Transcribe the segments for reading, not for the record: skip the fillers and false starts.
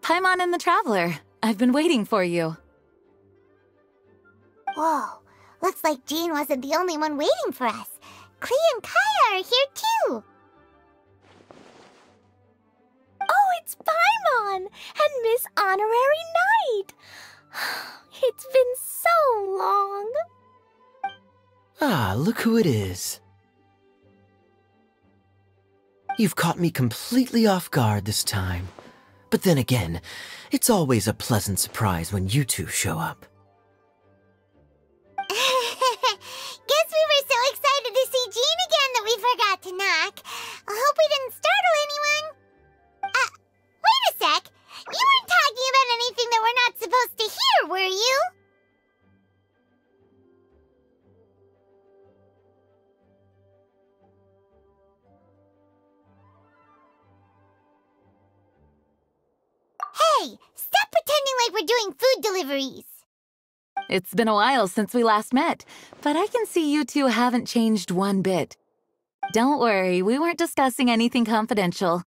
Paimon and the Traveler. I've been waiting for you. Whoa, looks like Jean wasn't the only one waiting for us. Klee and Kaya are here too. Oh, it's Paimon and Miss Honorary Knight. It's been so long. Ah, look who it is. You've caught me completely off guard this time. But then again, it's always a pleasant surprise when you two show up. Guess we were so excited to see Jean again that we forgot to knock. I hope we didn't startle anyone. Wait a sec. You weren't talking about anything that we're not supposed to hear, were you? Hey, stop pretending like we're doing food deliveries. It's been a while since we last met, but I can see you two haven't changed one bit. Don't worry, we weren't discussing anything confidential.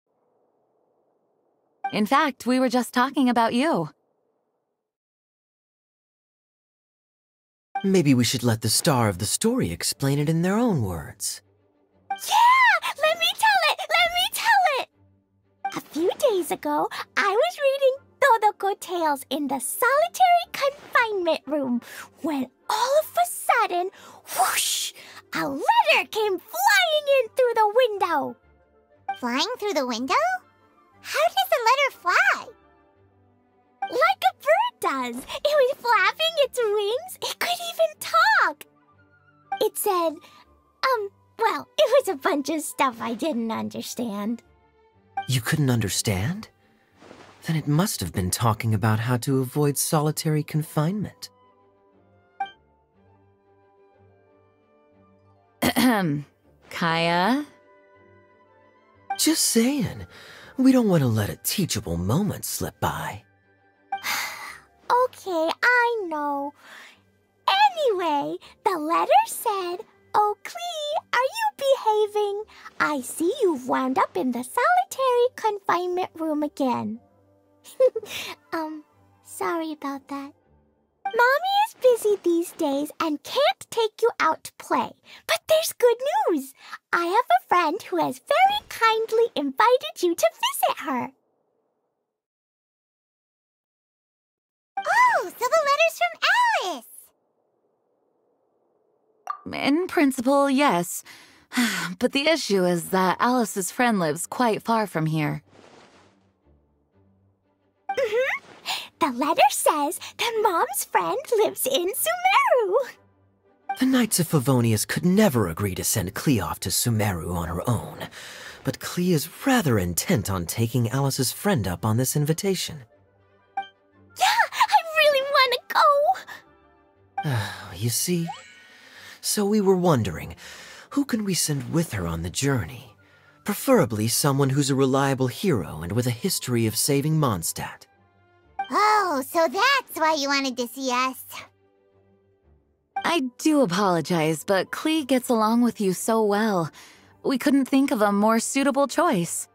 In fact, we were just talking about you. Maybe we should let the star of the story explain it in their own words. Yeah! Let me tell it! Let me tell it! A few days ago, I was reading Todoko Tales in the solitary confinement room when all of a sudden, whoosh! A letter came flying in through the window. Flying through the window? How does the letter fly? Like a bird does. It was flapping its wings. It could even talk. It said, well, it was a bunch of stuff I didn't understand. You couldn't understand? Then it must have been talking about how to avoid solitary confinement. Kaya? Just saying. We don't want to let a teachable moment slip by. Okay, I know. Anyway, the letter said, "Oh, Klee, are you behaving? I see you've wound up in the solitary confinement room again." Sorry about that. Mommy is busy these days and can't take you out to play. But there's good news. I have a friend who has very kindly invited you to visit her. Oh, so the letter's from Alice. In principle, yes. But the issue is that Alice's friend lives quite far from here. The letter says that Mom's friend lives in Sumeru. The Knights of Favonius could never agree to send Klee off to Sumeru on her own, but Klee is rather intent on taking Alice's friend up on this invitation. Yeah, I really want to go. You see? So we were wondering, who can we send with her on the journey? Preferably someone who's a reliable hero and with a history of saving Mondstadt. Oh, so that's why you wanted to see us. I do apologize, but Klee gets along with you so well. We couldn't think of a more suitable choice.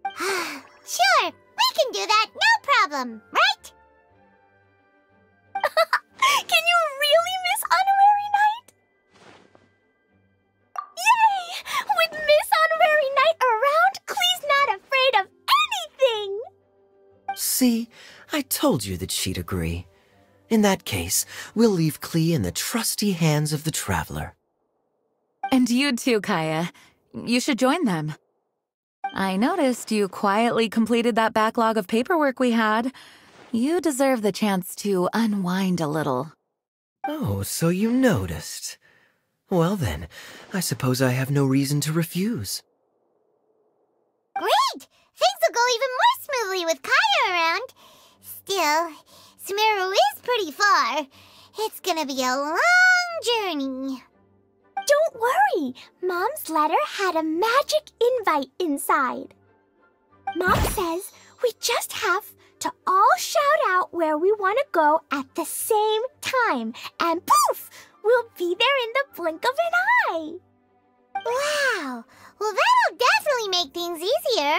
Sure, we can do that, no problem, right? Can you really, Miss Honorary Knight? Yay! With Miss Honorary Knight around, Klee's not afraid of anything! See, I told you that she'd agree. In that case, we'll leave Klee in the trusty hands of the Traveler. And you too, Kaya. You should join them. I noticed you quietly completed that backlog of paperwork we had. You deserve the chance to unwind a little. Oh, so you noticed. Well then, I suppose I have no reason to refuse. Great! Things will go even more smoothly with Kaya around. Still, Sumeru is pretty far. It's gonna be a long journey. Don't worry, Mom's letter had a magic invite inside. Mom says we just have to all shout out where we want to go at the same time, and poof, we'll be there in the blink of an eye. Wow, well that'll definitely make things easier.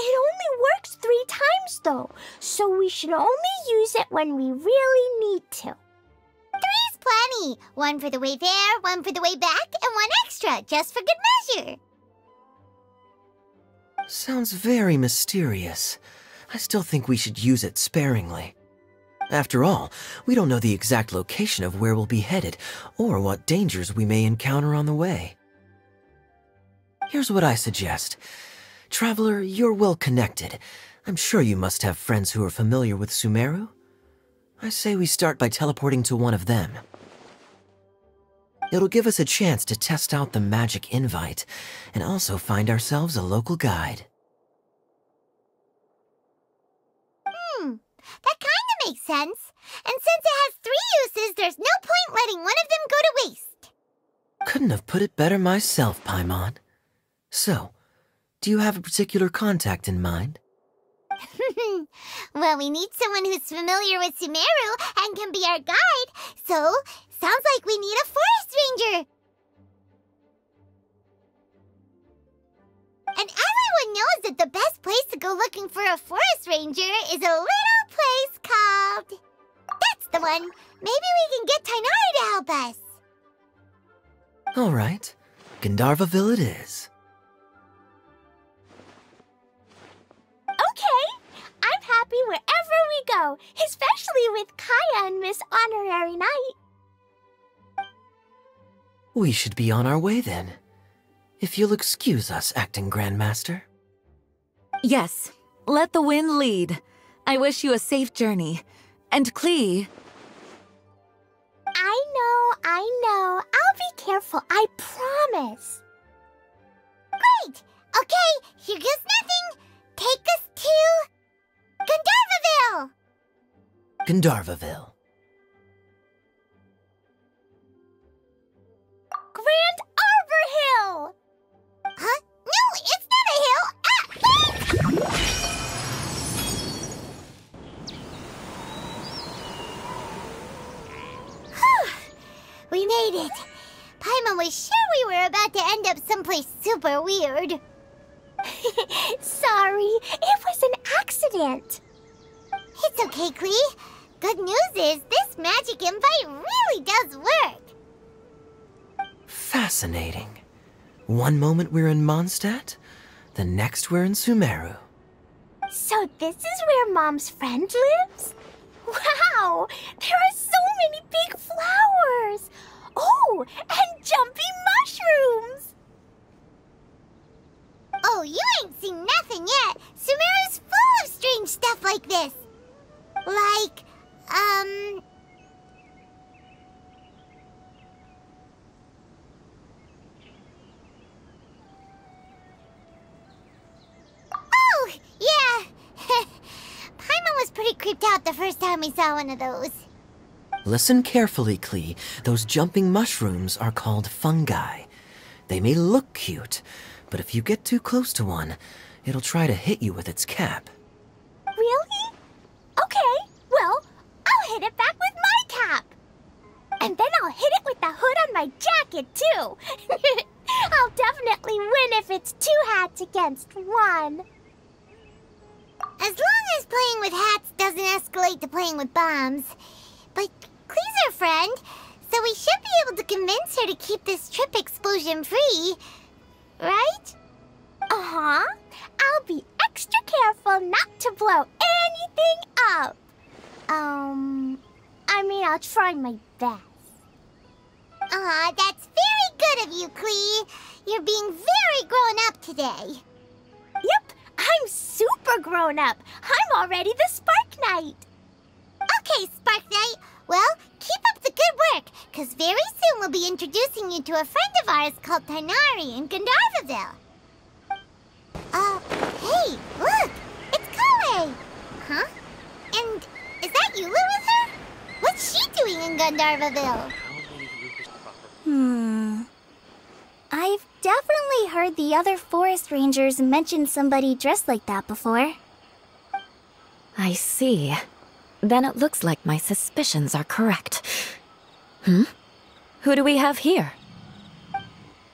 It only works 3 times, though, so we should only use it when we really need to. 3's plenty. 1 for the way there, 1 for the way back, and 1 extra, just for good measure. Sounds very mysterious. I still think we should use it sparingly. After all, we don't know the exact location of where we'll be headed, or what dangers we may encounter on the way. Here's what I suggest. Traveler, you're well connected. I'm sure you must have friends who are familiar with Sumeru. I say we start by teleporting to one of them. It'll give us a chance to test out the magic invite, and also find ourselves a local guide. That kinda makes sense. And since it has 3 uses, there's no point letting one of them go to waste. Couldn't have put it better myself, Paimon. So, do you have a particular contact in mind? Well, we need someone who's familiar with Sumeru and can be our guide, so sounds like we need a forest ranger. And everyone knows that the best place to go looking for a forest ranger is a little place called... That's the one! Maybe we can get Tainari to help us. All right, Gandharvaville it is. Okay, I'm happy wherever we go, especially with Kaya and Miss Honorary Knight. We should be on our way then. If you'll excuse us, Acting Grandmaster. Yes, let the wind lead. I wish you a safe journey. And Klee... I know. I'll be careful, I promise. Great! Okay, here goes nothing. Take us to... Gandharvaville! Gandharvaville. Grand Arbor Hill! Huh? No, it's not a hill! We made it. Paimon was sure we were about to end up someplace super weird. Sorry, it was an accident. It's okay, Klee. Good news is this magic invite really does work. Fascinating. One moment we're in Mondstadt, the next we're in Sumeru. So this is where Mom's friend lives? Wow! There are so many big flowers! Oh, and jumping mushrooms! Oh, you ain't seen nothing yet. Sumeru's full of strange stuff like this. Like, Oh, yeah. Paimon was pretty creeped out the first time we saw one of those. Listen carefully, Klee. Those jumping mushrooms are called fungi. They may look cute, but if you get too close to one, it'll try to hit you with its cap. Really? Okay, well, I'll hit it back with my cap. And then I'll hit it with the hood on my jacket, too. I'll definitely win if it's 2 hats against 1. As long as playing with hats doesn't escalate to playing with bombs. But Klee's our friend, so we should be able to convince her to keep this trip explosion-free. Right? Uh-huh. I'll be extra careful not to blow anything up. I'll try my best. Aw, that's very good of you, Klee. You're being very grown up today. Yep, I'm super grown up. I'm already the Spark Knight. Okay, Spark Knight. Well, keep up the good work, because very soon we'll be introducing you to a friend of ours called Tainari in Gandharvaville. Hey, look! It's Kale! Huh? And is that Eula with her? What's she doing in Gandharvaville? I've definitely heard the other forest rangers mention somebody dressed like that before. I see. Then it looks like my suspicions are correct. Who do we have here?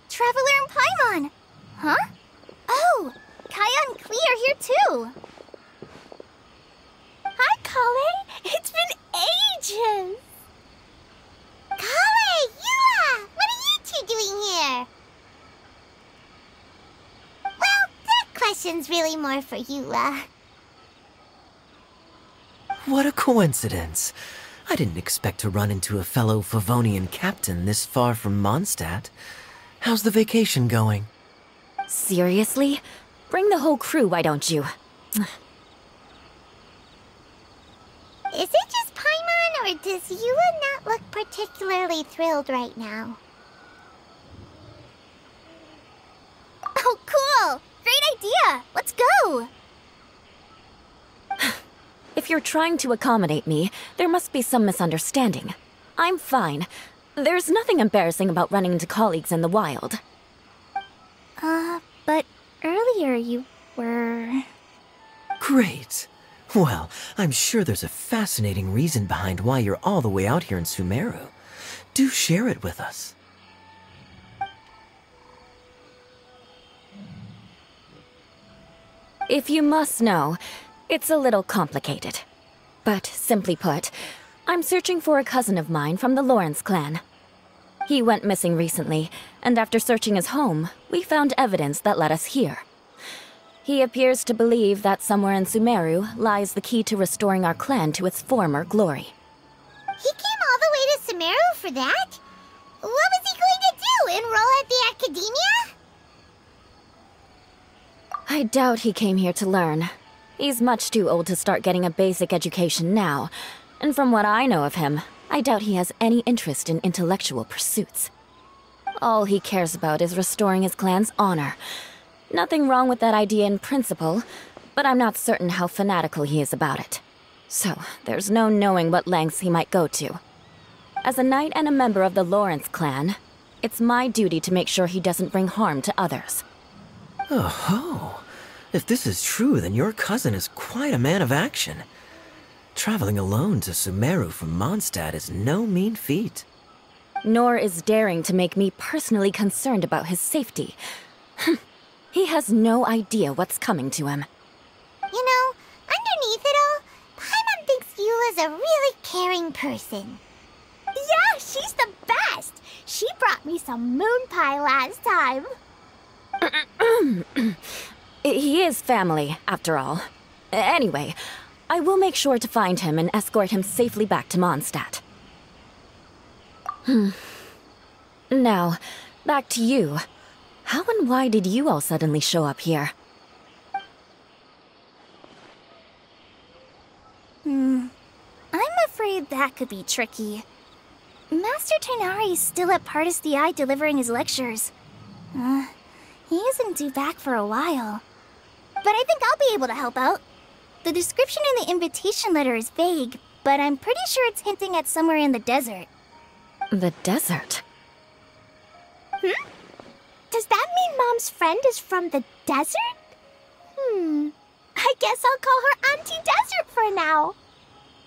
Traveler and Paimon! Huh? Oh, Kaya and Klee are here too. Hi, Kale. It's been ages. Kale, Eula! What are you two doing here? Well, that question's really more for Eula. What a coincidence. I didn't expect to run into a fellow Favonian captain this far from Mondstadt. How's the vacation going? Seriously? Bring the whole crew, why don't you? Is it just Paimon, or does Eula not look particularly thrilled right now? Oh, cool. Great idea. Let's go. If you're trying to accommodate me, there must be some misunderstanding. I'm fine. There's nothing embarrassing about running into colleagues in the wild. But earlier you were... Great. Well, I'm sure there's a fascinating reason behind why you're all the way out here in Sumeru. Do share it with us. If you must know, it's a little complicated. But simply put, I'm searching for a cousin of mine from the Lawrence clan. He went missing recently, and after searching his home, we found evidence that led us here. He appears to believe that somewhere in Sumeru lies the key to restoring our clan to its former glory. He came all the way to Sumeru for that? What was he going to do, enroll at the academia? I doubt he came here to learn. He's much too old to start getting a basic education now, and from what I know of him, I doubt he has any interest in intellectual pursuits. All he cares about is restoring his clan's honor. Nothing wrong with that idea in principle, but I'm not certain how fanatical he is about it. So, there's no knowing what lengths he might go to. As a knight and a member of the Lawrence clan, it's my duty to make sure he doesn't bring harm to others. Oh-ho. If this is true, then your cousin is quite a man of action. Traveling alone to Sumeru from Mondstadt is no mean feat. Nor is daring to make me personally concerned about his safety. He has no idea what's coming to him. You know, underneath it all, Paimon thinks Eula's a really caring person. Yeah, she's the best. She brought me some moon pie last time. He is family, after all. Anyway, I will make sure to find him and escort him safely back to Mondstadt. Now, back to you. How and why did you all suddenly show up here? I'm afraid that could be tricky. Master Tighnari's still at Partis the Eye delivering his lectures. He isn't due back for a while. But I think I'll be able to help out. The description in the invitation letter is vague, but I'm pretty sure it's hinting at somewhere in the desert. The desert? Does that mean Mom's friend is from the desert? I guess I'll call her Auntie Desert for now.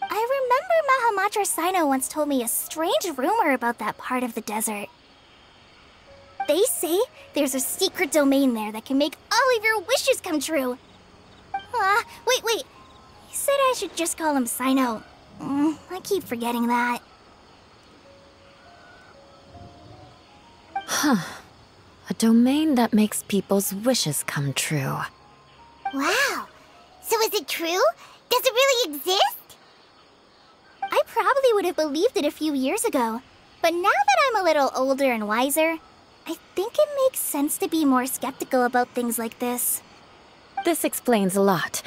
I remember Mahamatra Sino once told me a strange rumor about that part of the desert. They say there's a secret domain there that can make all of your wishes come true. Wait. He said I should just call him Sino. I keep forgetting that. A domain that makes people's wishes come true. Wow. So is it true? Does it really exist? I probably would have believed it a few years ago. But now that I'm a little older and wiser, I think it makes sense to be more skeptical about things like this. This explains a lot.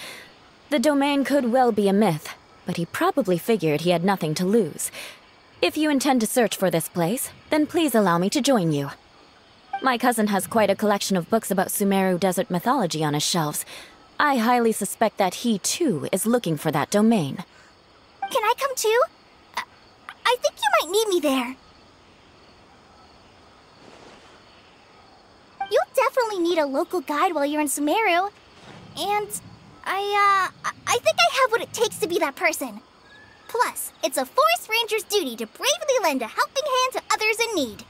The domain could well be a myth, but he probably figured he had nothing to lose. If you intend to search for this place, then please allow me to join you. My cousin has quite a collection of books about Sumeru desert mythology on his shelves. I highly suspect that he, too, is looking for that domain. Can I come too? I think you might need me there. You'll definitely need a local guide while you're in Sumeru. And I think I have what it takes to be that person. Plus, it's a forest ranger's duty to bravely lend a helping hand to others in need.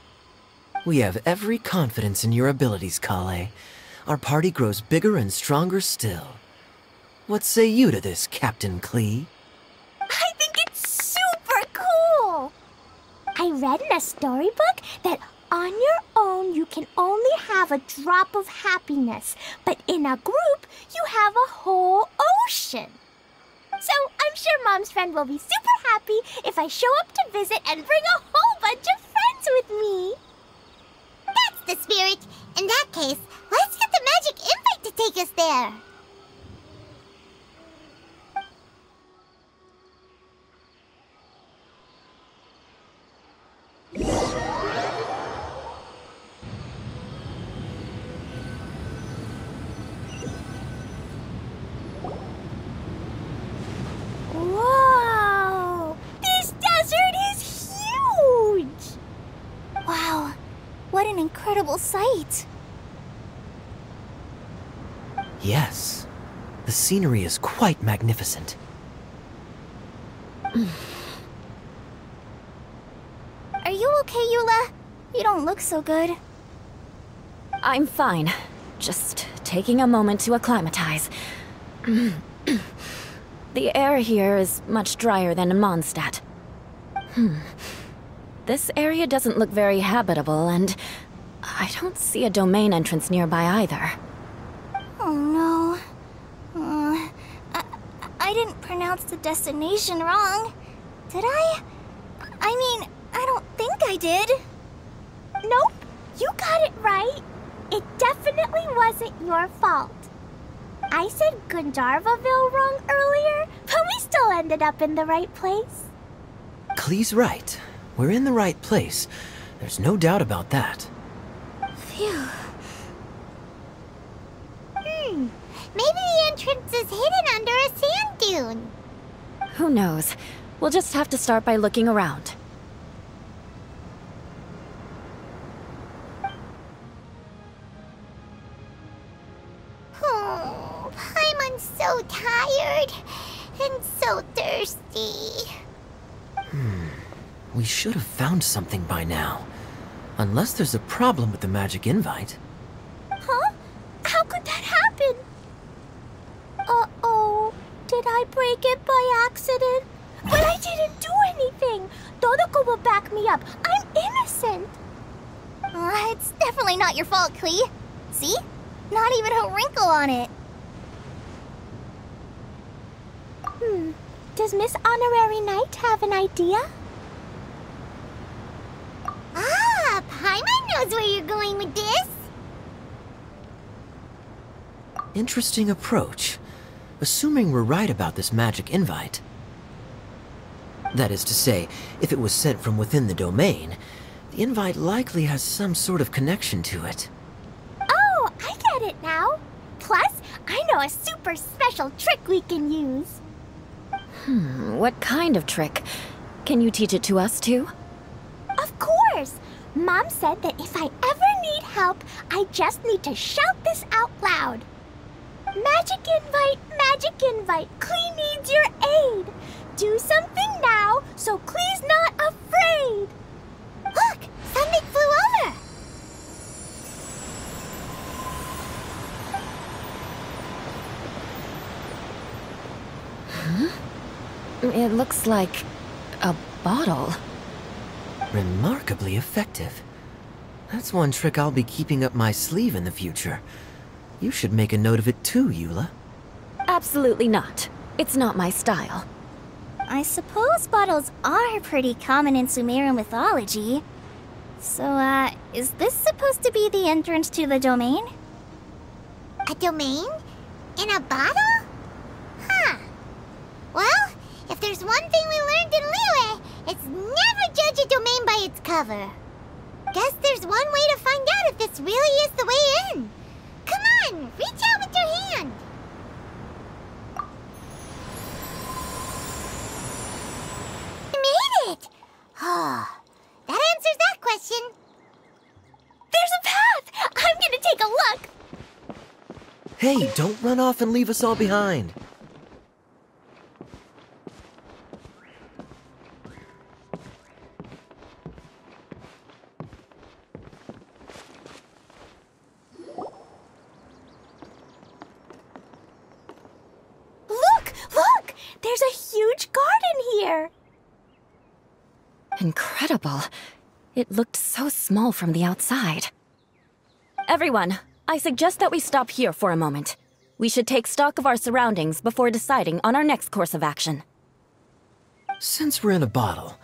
We have every confidence in your abilities, Kale. Our party grows bigger and stronger still. What say you to this, Captain Klee? I think it's super cool! I read in a storybook that on your own you can only have a drop of happiness, but in a group you have a whole ocean. So I'm sure Mom's friend will be super happy if I show up to visit and bring a whole bunch of friends with me. That's the spirit. In that case, let's get the magic invite to take us there. Whoa! This desert is huge! Wow, what an incredible sight. Yes, the scenery is quite magnificent. Are you okay, Eula? You don't look so good. I'm fine. Just taking a moment to acclimatize. The air here is much drier than in Mondstadt. This area doesn't look very habitable, and I don't see a domain entrance nearby either. Oh no. I didn't pronounce the destination wrong. Did I? I mean, I don't think I did. Nope, you got it right. It definitely wasn't your fault. I said Gundarvaville wrong earlier, but we still ended up in the right place. Klee's right. We're in the right place. There's no doubt about that. Phew. Maybe the entrance is hidden under a sand dune. Who knows? We'll just have to start by looking around. Oh, Paimon's so tired and so thirsty. We should have found something by now. Unless there's a problem with the magic invite. Huh? How could that happen? Uh-oh. Did I break it by accident? But I didn't do anything. Todoko will back me up. I'm innocent. It's definitely not your fault, Klee. See? Not even a wrinkle on it. Does Miss Honorary Knight have an idea? Ah, Paimon knows where you're going with this. Interesting approach. Assuming we're right about this magic invite. That is to say, if it was sent from within the domain, the invite likely has some sort of connection to it. Oh, I get it now. Plus, I know a super special trick we can use. What kind of trick? Can you teach it to us too? Of course! Mom said that if I ever need help, I just need to shout this out loud. Magic invite, Klee needs your aid. Do something now so Klee's not afraid. Look, something flew over. It looks like a bottle. Remarkably effective. That's one trick I'll be keeping up my sleeve in the future. You should make a note of it too, Eula. Absolutely not. It's not my style. I suppose bottles are pretty common in Sumerian mythology. So, is this supposed to be the entrance to the domain? A domain? In a bottle? Huh. Well, if there's one thing we learned in Liyue, it's never judge a domain by its cover. Guess there's one way to find out if this really is the way in. Come on, reach out with your hand. We made it! Oh, that answers that question. There's a path! I'm gonna take a look! Hey, don't run off and leave us all behind. there's a huge garden here. Incredible. It looked so small from the outside. Everyone, I suggest that we stop here for a moment. We should take stock of our surroundings before deciding on our next course of action. Since we're in a bottle,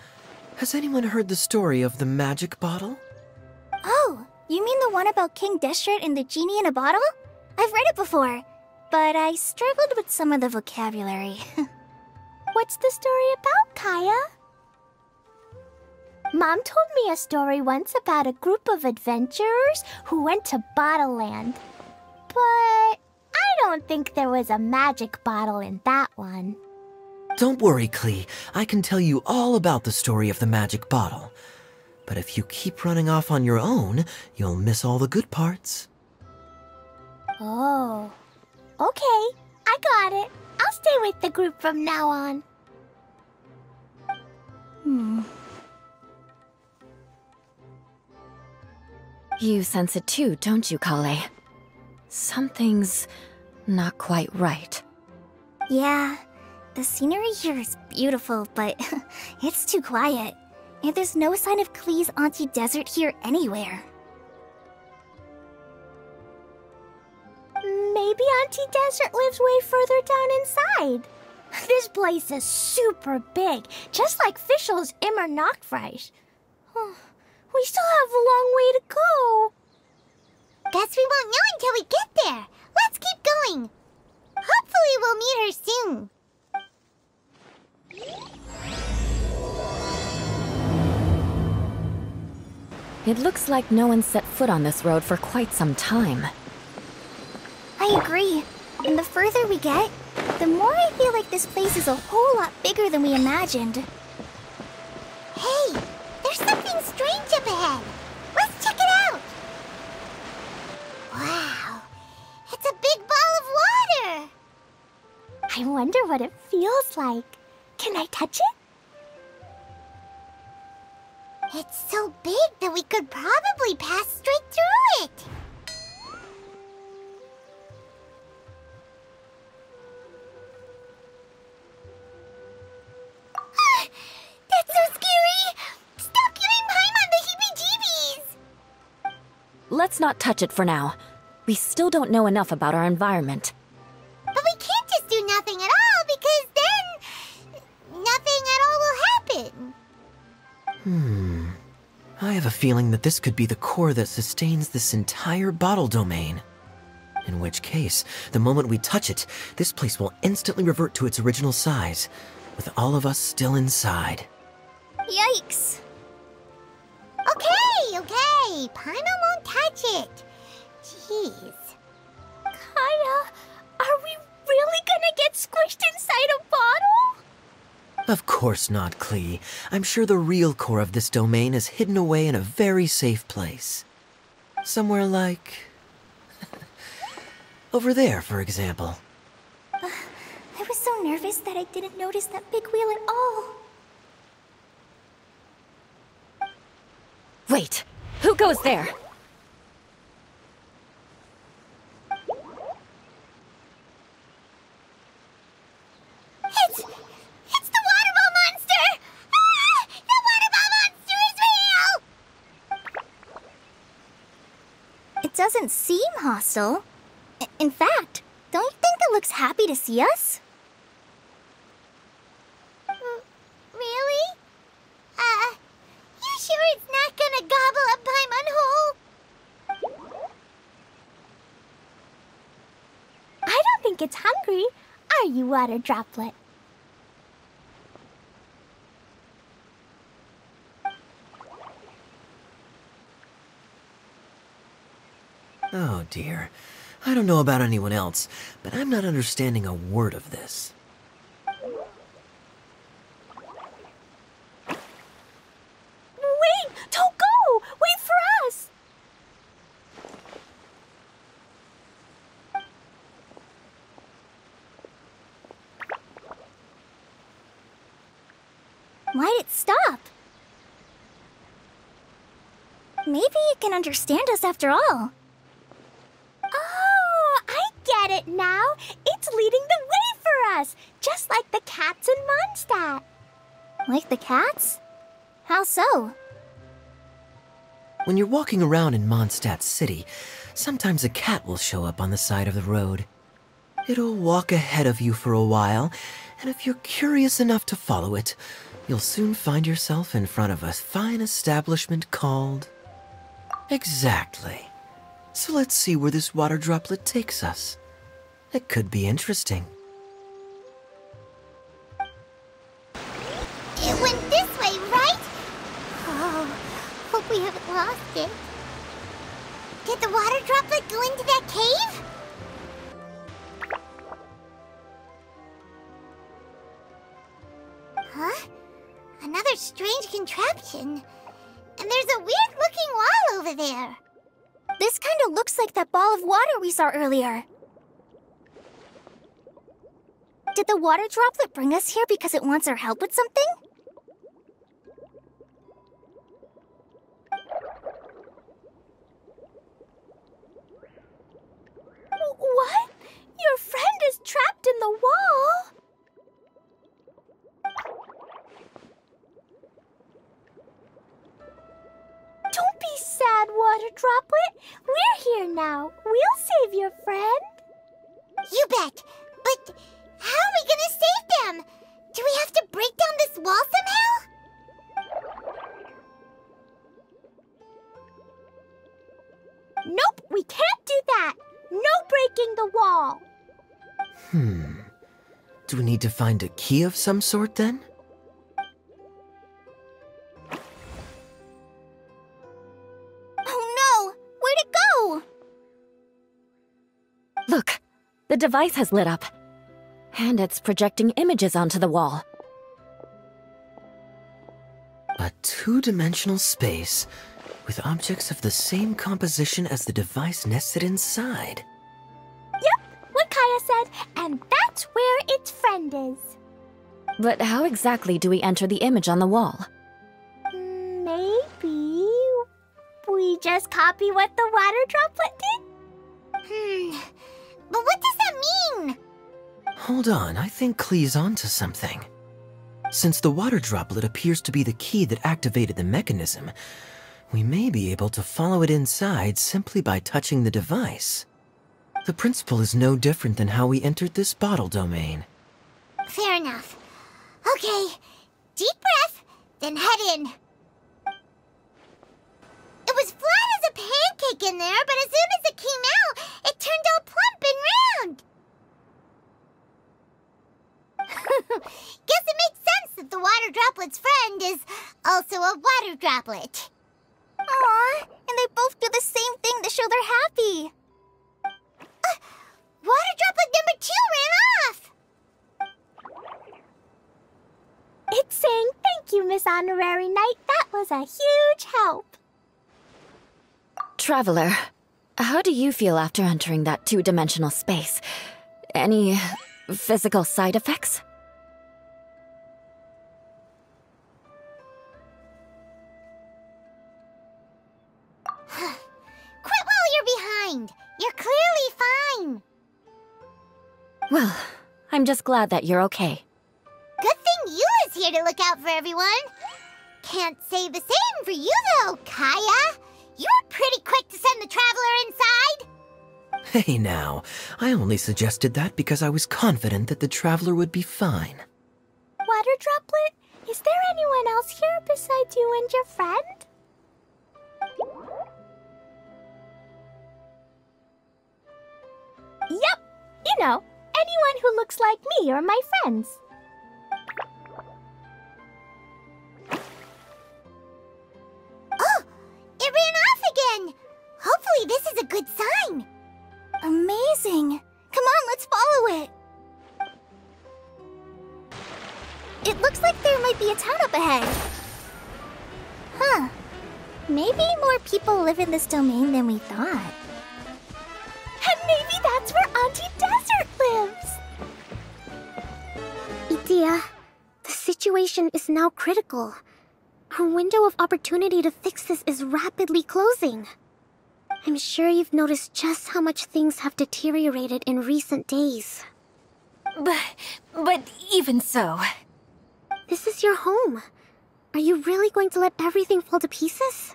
has anyone heard the story of the magic bottle? Oh, you mean the one about King Deshret and the genie in a bottle? I've read it before, but I struggled with some of the vocabulary. What's the story about, Kaya? Mom told me a story once about a group of adventurers who went to Bottle Land. But I don't think there was a magic bottle in that one. Don't worry, Klee. I can tell you all about the story of the magic bottle. But if you keep running off on your own, you'll miss all the good parts. Oh, okay. I got it. I'll stay with the group from now on. You sense it too, don't you, Kale? Something's not quite right. Yeah, the scenery here is beautiful, but it's too quiet. And there's no sign of Klee's Auntie Desert here anywhere. Maybe Auntie Desert lives way further down inside. This place is super big, just like Fischl's Immer Nachtreich. We still have a long way to go. Guess we won't know until we get there. Let's keep going. Hopefully we'll meet her soon. It looks like no one set foot on this road for quite some time. I agree. And the further we get, the more I feel like this place is a whole lot bigger than we imagined. Hey, there's something strange up ahead. Let's check it out. Wow, it's a big ball of water. I wonder what it feels like. Can I touch it? It's so big that we could probably pass straight through it. That's so scary! Stop giving Paimon the heebie-jeebies! Let's not touch it for now. We still don't know enough about our environment. But we can't just do nothing at all, because then nothing at all will happen. I have a feeling that this could be the core that sustains this entire bottle domain. In which case, the moment we touch it, this place will instantly revert to its original size, with all of us still inside. Yikes! Okay. Paimon won't touch it. Jeez. Kaya, are we really gonna get squished inside a bottle? Of course not, Klee. I'm sure the real core of this domain is hidden away in a very safe place. Somewhere like... over there, for example. I was so nervous that I didn't notice that big wheel at all. Wait, who goes there? It's the water ball monster! Ah! The water ball monster is real! It doesn't seem hostile. In fact, don't you think it looks happy to see us? Really? You sure it's not gonna gobble up Paimon whole? I don't think it's hungry. Are you, Water Droplet? Oh dear. I don't know about anyone else, but I'm not understanding a word of this. Wait! Don't go! Wait for us! Why'd it stop? Maybe it can understand us after all. Oh, I get it now. It's leading the way for us, just like the cats in Mondstadt. Like the cats? How so? When you're walking around in Mondstadt City, sometimes a cat will show up on the side of the road. It'll walk ahead of you for a while, and if you're curious enough to follow it, you'll soon find yourself in front of a fine establishment called... Exactly. So let's see where this water droplet takes us. It could be interesting. It went this way, right? Oh, hope we haven't lost it. Did the water droplet go into that cave? Huh? Another strange contraption. And there's a weird-looking wall over there. This kind of looks like that ball of water we saw earlier. Did the water droplet bring us here because it wants our help with something? What? Your friend is trapped in the wall? Don't be sad, Water Droplet. We're here now. We'll save your friend. You bet. But how are we gonna save them? Do we have to break down this wall somehow? Nope, we can't do that. No breaking the wall. Do we need to find a key of some sort then? Oh no! Where'd it go? Look, the device has lit up. And it's projecting images onto the wall. A two-dimensional space with objects of the same composition as the device nested inside. Yep, what Kaya said, and that's where its friend is. But how exactly do we enter the image on the wall? Maybe we just copy what the water droplet did? But what does that mean? Hold on, I think Klee's onto something. Since the water droplet appears to be the key that activated the mechanism, we may be able to follow it inside simply by touching the device. The principle is no different than how we entered this bottle domain. Fair enough. Okay, deep breath, then head in. It was flat as a pancake in there, but as soon as it came out, it turned all plump and round. Guess it makes sense that the water droplet's friend is also a water droplet. Aw, and they both do the same thing to show they're happy. Water droplet number 2 ran off. It's saying thank you, Miss Honorary Knight. That was a huge help. Traveler, how do you feel after entering that two-dimensional space? Any physical side effects? Quit while you're behind. You're clearly fine. Well, I'm just glad that you're okay. Good thing you is here to look out for everyone. Can't say the same for you, though, Kaya. You were pretty quick to send the traveler inside. Hey now, I only suggested that because I was confident that the traveler would be fine. Water Droplet, is there anyone else here besides you and your friend? Yep, you know, anyone who looks like me or my friends. Oh, it ran off again. Hopefully this is a good sign. Amazing! Come on, let's follow it! It looks like there might be a town up ahead. Huh. Maybe more people live in this domain than we thought. And maybe that's where Auntie Desert lives. Idea, the situation is now critical. Our window of opportunity to fix this is rapidly closing. I'm sure you've noticed just how much things have deteriorated in recent days. But even so... This is your home. Are you really going to let everything fall to pieces?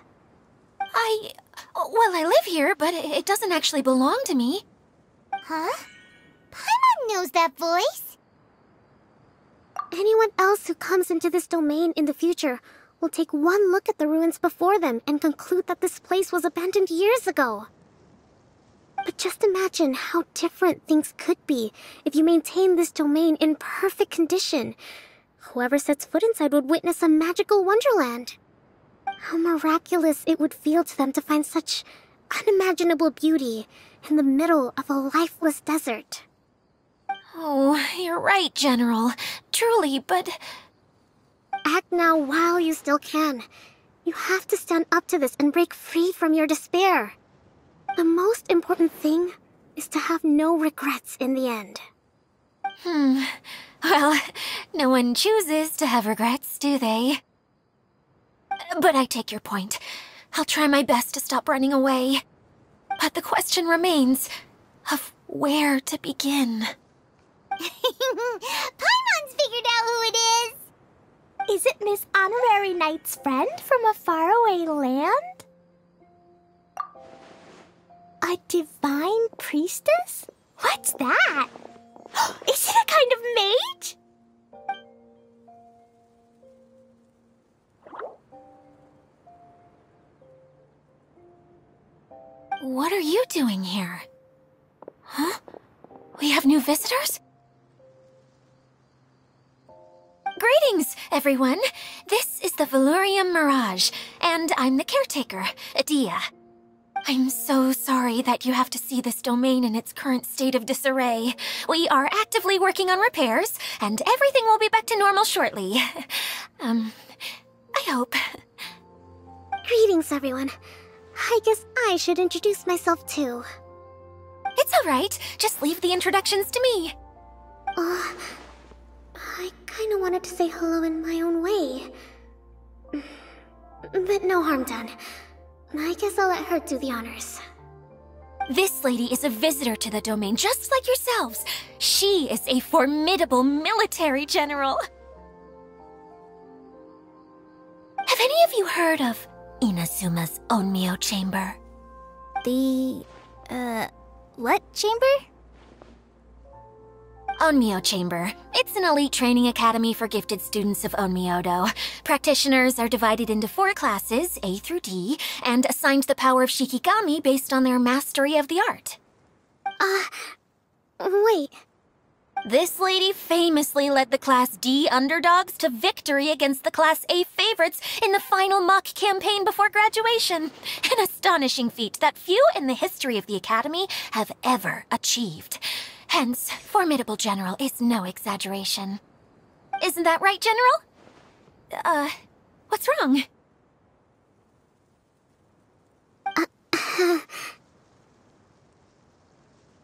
Well, I live here, but it doesn't actually belong to me. Huh? Paimon knows that voice. Anyone else who comes into this domain in the future will take one look at the ruins before them and conclude that this place was abandoned years ago. But just imagine how different things could be if you maintain this domain in perfect condition. Whoever sets foot inside would witness a magical wonderland. How miraculous it would feel to them to find such unimaginable beauty in the middle of a lifeless desert. Oh, you're right, General. Truly, but... Act now while you still can. You have to stand up to this and break free from your despair. The most important thing is to have no regrets in the end. Well, no one chooses to have regrets, do they? But I take your point. I'll try my best to stop running away. But the question remains of where to begin. Paimon's figured out who it is. Is it Miss Honorary Knight's friend from a faraway land? A divine priestess? What's that? Is it a kind of mage? What are you doing here? Huh? We have new visitors? Greetings, everyone. This is the Valurium Mirage, and I'm the caretaker, Adia. I'm so sorry that you have to see this domain in its current state of disarray. We are actively working on repairs, and everything will be back to normal shortly. I hope. Greetings, everyone. I guess I should introduce myself too. It's all right. Just leave the introductions to me. I kinda wanted to say hello in my own way. But no harm done. I guess I'll let her do the honors. This lady is a visitor to the domain, just like yourselves. She is a formidable military general. Have any of you heard of Inazuma's Onmyo Chamber? The, what chamber? Onmyo Chamber. It's an elite training academy for gifted students of Onmyodo. Practitioners are divided into 4 classes, A through D, and assigned the power of Shikigami based on their mastery of the art. Wait. This lady famously led the Class D underdogs to victory against the Class A favorites in the final mock campaign before graduation. An astonishing feat that few in the history of the academy have ever achieved. Hence, formidable general is no exaggeration. Isn't that right, General? What's wrong?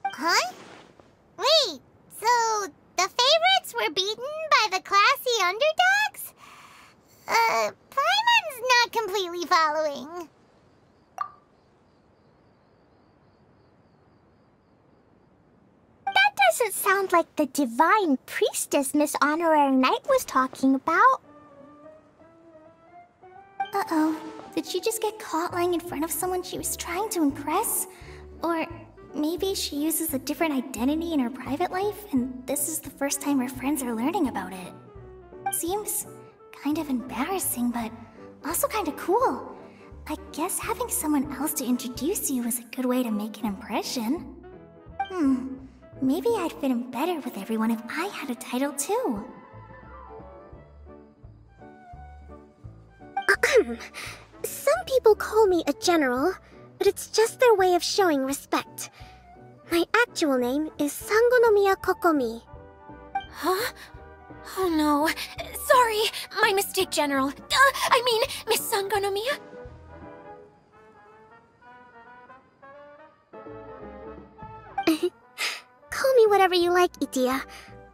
Huh? Wait, so the favorites were beaten by the classy underdogs? Paimon's not completely following. That doesn't sound like the divine priestess Miss Honorary Knight was talking about. Uh-oh. Did she just get caught lying in front of someone she was trying to impress? Or maybe she uses a different identity in her private life, and this is the first time her friends are learning about it. Seems kind of embarrassing, but also kind of cool. I guess having someone else to introduce you is a good way to make an impression. Maybe I'd fit in better with everyone if I had a title too. Some people call me a general, but it's just their way of showing respect. My actual name is Sangonomiya Kokomi. Huh? Oh no. Sorry, my mistake, General. I mean, Miss Sangonomiya. Call me whatever you like, Itia.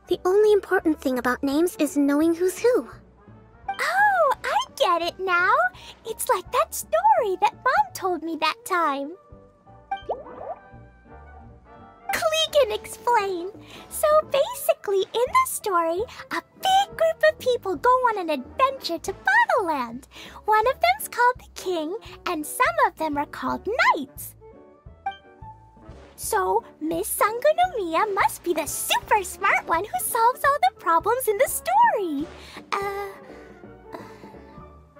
The only important thing about names is knowing who's who. Oh, I get it now. It's like that story that Mom told me that time. Clegan can explain. So basically, in the story, a big group of people go on an adventure to Bottleland. One of them's called the King, and some of them are called Knights. So, Miss Sangonomiya must be the super smart one who solves all the problems in the story.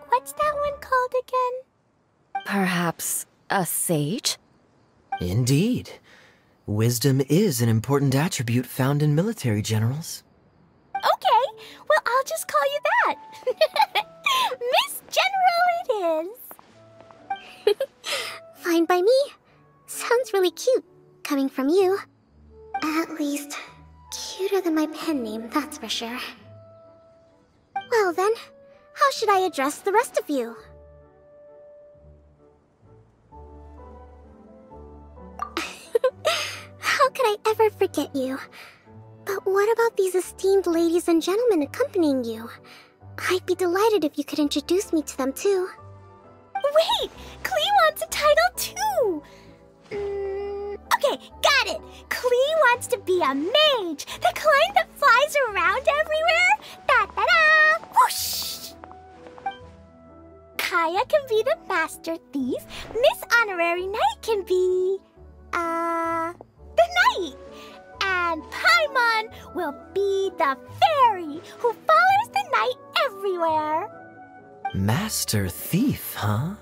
What's that one called again? Perhaps a sage? Indeed. Wisdom is an important attribute found in military generals. Okay, well, I'll just call you that. Miss General it is. Fine by me. Sounds really cute, coming from you. At least, cuter than my pen name, that's for sure. Well then, how should I address the rest of you? How could I ever forget you? But what about these esteemed ladies and gentlemen accompanying you? I'd be delighted if you could introduce me to them too. Wait! Klee wants a title too! Okay, got it! Klee wants to be a mage! The kind that flies around everywhere! Da-da-da! Whoosh! Kaya can be the Master Thief. Miss Honorary Knight can be... the Knight! And Paimon will be the fairy who follows the knight everywhere. Master Thief, huh?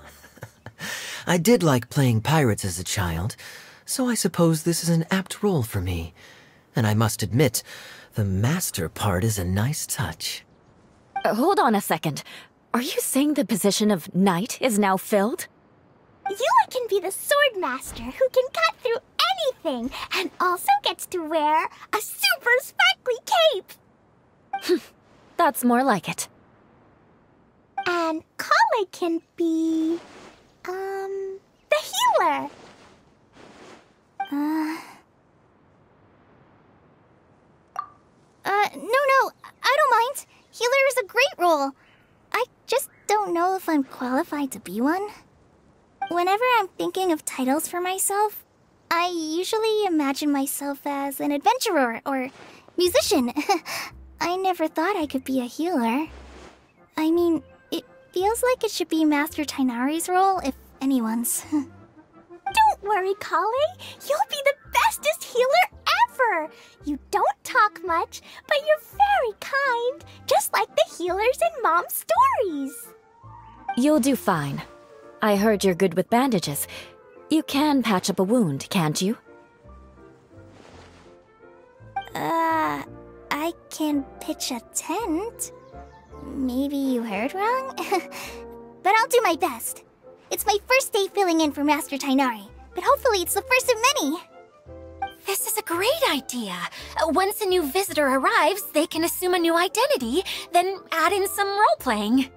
I did like playing pirates as a child, so I suppose this is an apt role for me. And I must admit, the master part is a nice touch. Hold on a second. Are you saying the position of knight is now filled? Yula can be the sword master who can cut through anything and also gets to wear a super sparkly cape. That's more like it. And Kale can be... the healer. No, I don't mind. Healer is a great role. I just don't know if I'm qualified to be one. Whenever I'm thinking of titles for myself, I usually imagine myself as an adventurer or musician. I never thought I could be a healer. I mean, it feels like it should be Master Tainari's role, if anyone's. Don't worry, Kale. You'll be the bestest healer ever. You don't talk much, but you're very kind, just like the healers in Mom's stories. You'll do fine. I heard you're good with bandages. You can patch up a wound, can't you? I can pitch a tent. Maybe you heard wrong? But I'll do my best. It's my first day filling in for Master Tainari, but hopefully it's the first of many. This is a great idea. Once a new visitor arrives, they can assume a new identity, then add in some role-playing.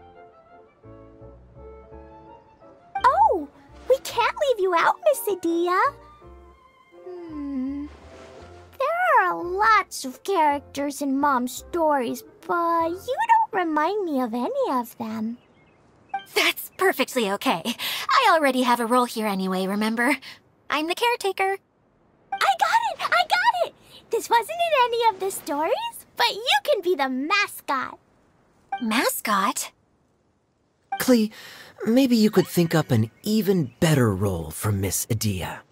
Oh, we can't leave you out, Miss Adia. There are lots of characters in Mom's stories, but you don't remind me of any of them. That's perfectly okay. I already have a role here anyway, remember? I'm the caretaker. I got it! This wasn't in any of the stories, but you can be the mascot. Mascot? Klee, maybe you could think up an even better role for Miss Adia.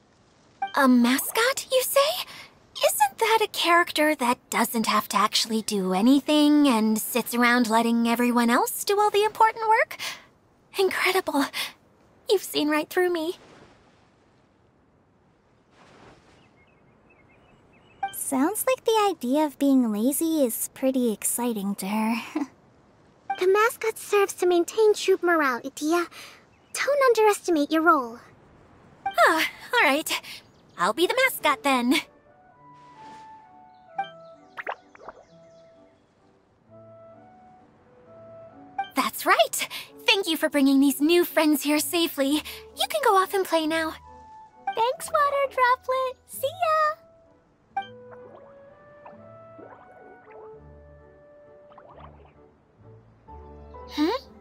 A mascot, you say? Isn't that a character that doesn't have to actually do anything and sits around letting everyone else do all the important work? Incredible. You've seen right through me. Sounds like the idea of being lazy is pretty exciting to her. The mascot serves to maintain troop morale, Adia. Don't underestimate your role. Ah, all right. I'll be the mascot then. That's right. Thank you for bringing these new friends here safely. You can go off and play now. Thanks, Water Droplet. See ya!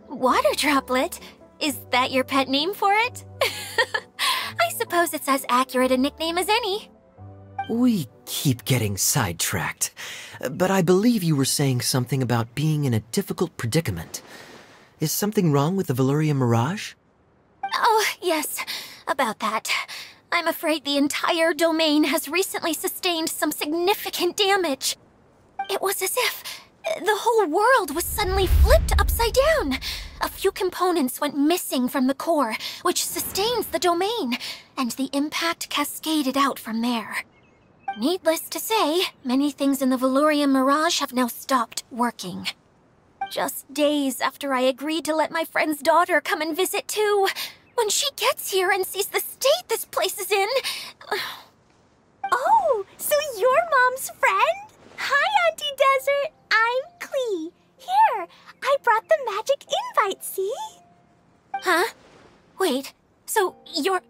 Water Droplet? Is that your pet name for it? I suppose it's as accurate a nickname as any. We keep getting sidetracked, but I believe you were saying something about being in a difficult predicament. Is something wrong with the Veluria Mirage? Oh, yes, about that. I'm afraid the entire domain has recently sustained some significant damage. It was as if the whole world was suddenly flipped upside down. A few components went missing from the core, which sustains the domain, and the impact cascaded out from there. Needless to say, many things in the Veluria Mirage have now stopped working. Just days after I agreed to let my friend's daughter come and visit too. When she gets here and sees the state this place is in... Oh, so you're Mom's friend? Hi, Auntie Desert. I'm Klee. Here, I brought the magic invite, see? Huh? Wait, so you're...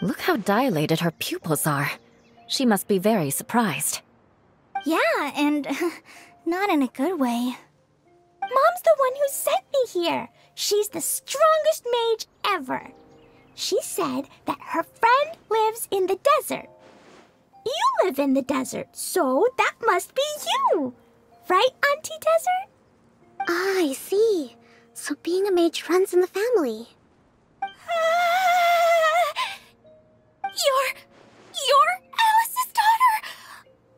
Look how dilated her pupils are. She must be very surprised. Yeah, and not in a good way. Mom's the one who sent me here. She's the strongest mage ever. She said that her friend lives in the desert. You live in the desert, so that must be you. Right, Auntie Desert? Ah, I see. So being a mage runs in the family. You're Alice's daughter?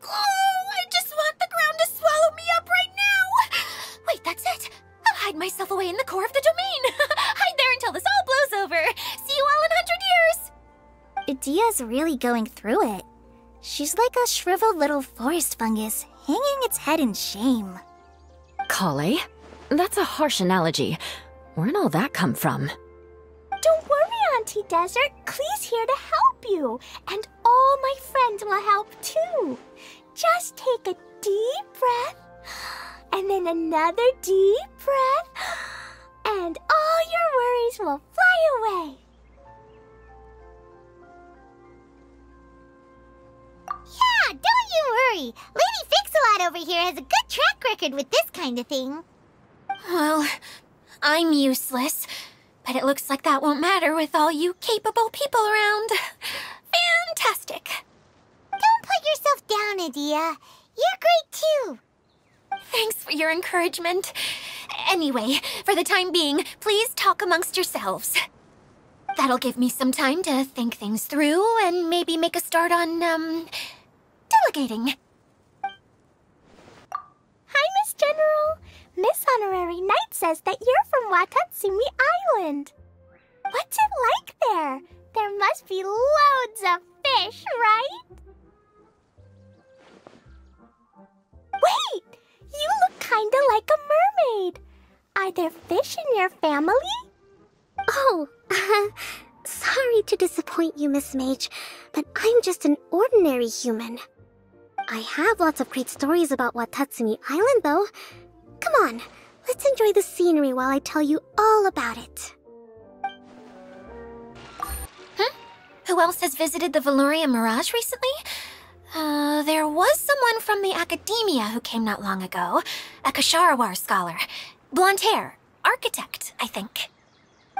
Oh, I just want the ground to swallow me up right now. Wait, that's it. I'll hide myself away in the core of the domain. Hide there until this all blows over. See you all in 100 years. Idia's really going through it. She's like a shriveled little forest fungus, hanging its head in shame. Kale? That's a harsh analogy. Where'd all that come from? Don't worry, Auntie Desert. Klee's here to help you. And all my friends will help too. Just take a deep breath. And then another deep breath. And all your worries will fly away. Yeah, don't you worry. Lady Fix-a-Lot over here has a good track record with this kind of thing. Well, I'm useless. But it looks like that won't matter with all you capable people around. Fantastic. Don't put yourself down, Adia. You're great too. Thanks for your encouragement. Anyway, for the time being, please talk amongst yourselves. That'll give me some time to think things through and maybe make a start on, delegating. Hi, Miss General. Miss Honorary Knight says that you're from Watatsumi Island. What's it like there? There must be loads of fish, right? Wait! You look kinda like a mermaid. Are there fish in your family? Oh, sorry to disappoint you, Miss Mage, but I'm just an ordinary human. I have lots of great stories about Watatsumi Island, though. Come on, let's enjoy the scenery while I tell you all about it. Who else has visited the Veluria Mirage recently? There was someone from the academia who came not long ago. A Kasharawar scholar. Blonde hair. Architect, I think.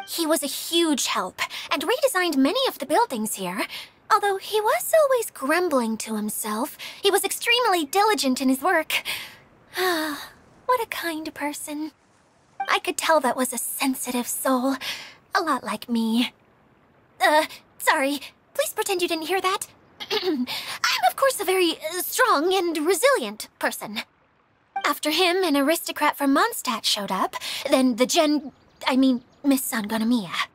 He was a huge help, and redesigned many of the buildings here. Although he was always grumbling to himself, he was extremely diligent in his work. What a kind person. I could tell that was a sensitive soul. A lot like me. Sorry. Please pretend you didn't hear that. I'm, of course, a very strong and resilient person. After him, an aristocrat from Mondstadt showed up. Then Miss Sangonomiya.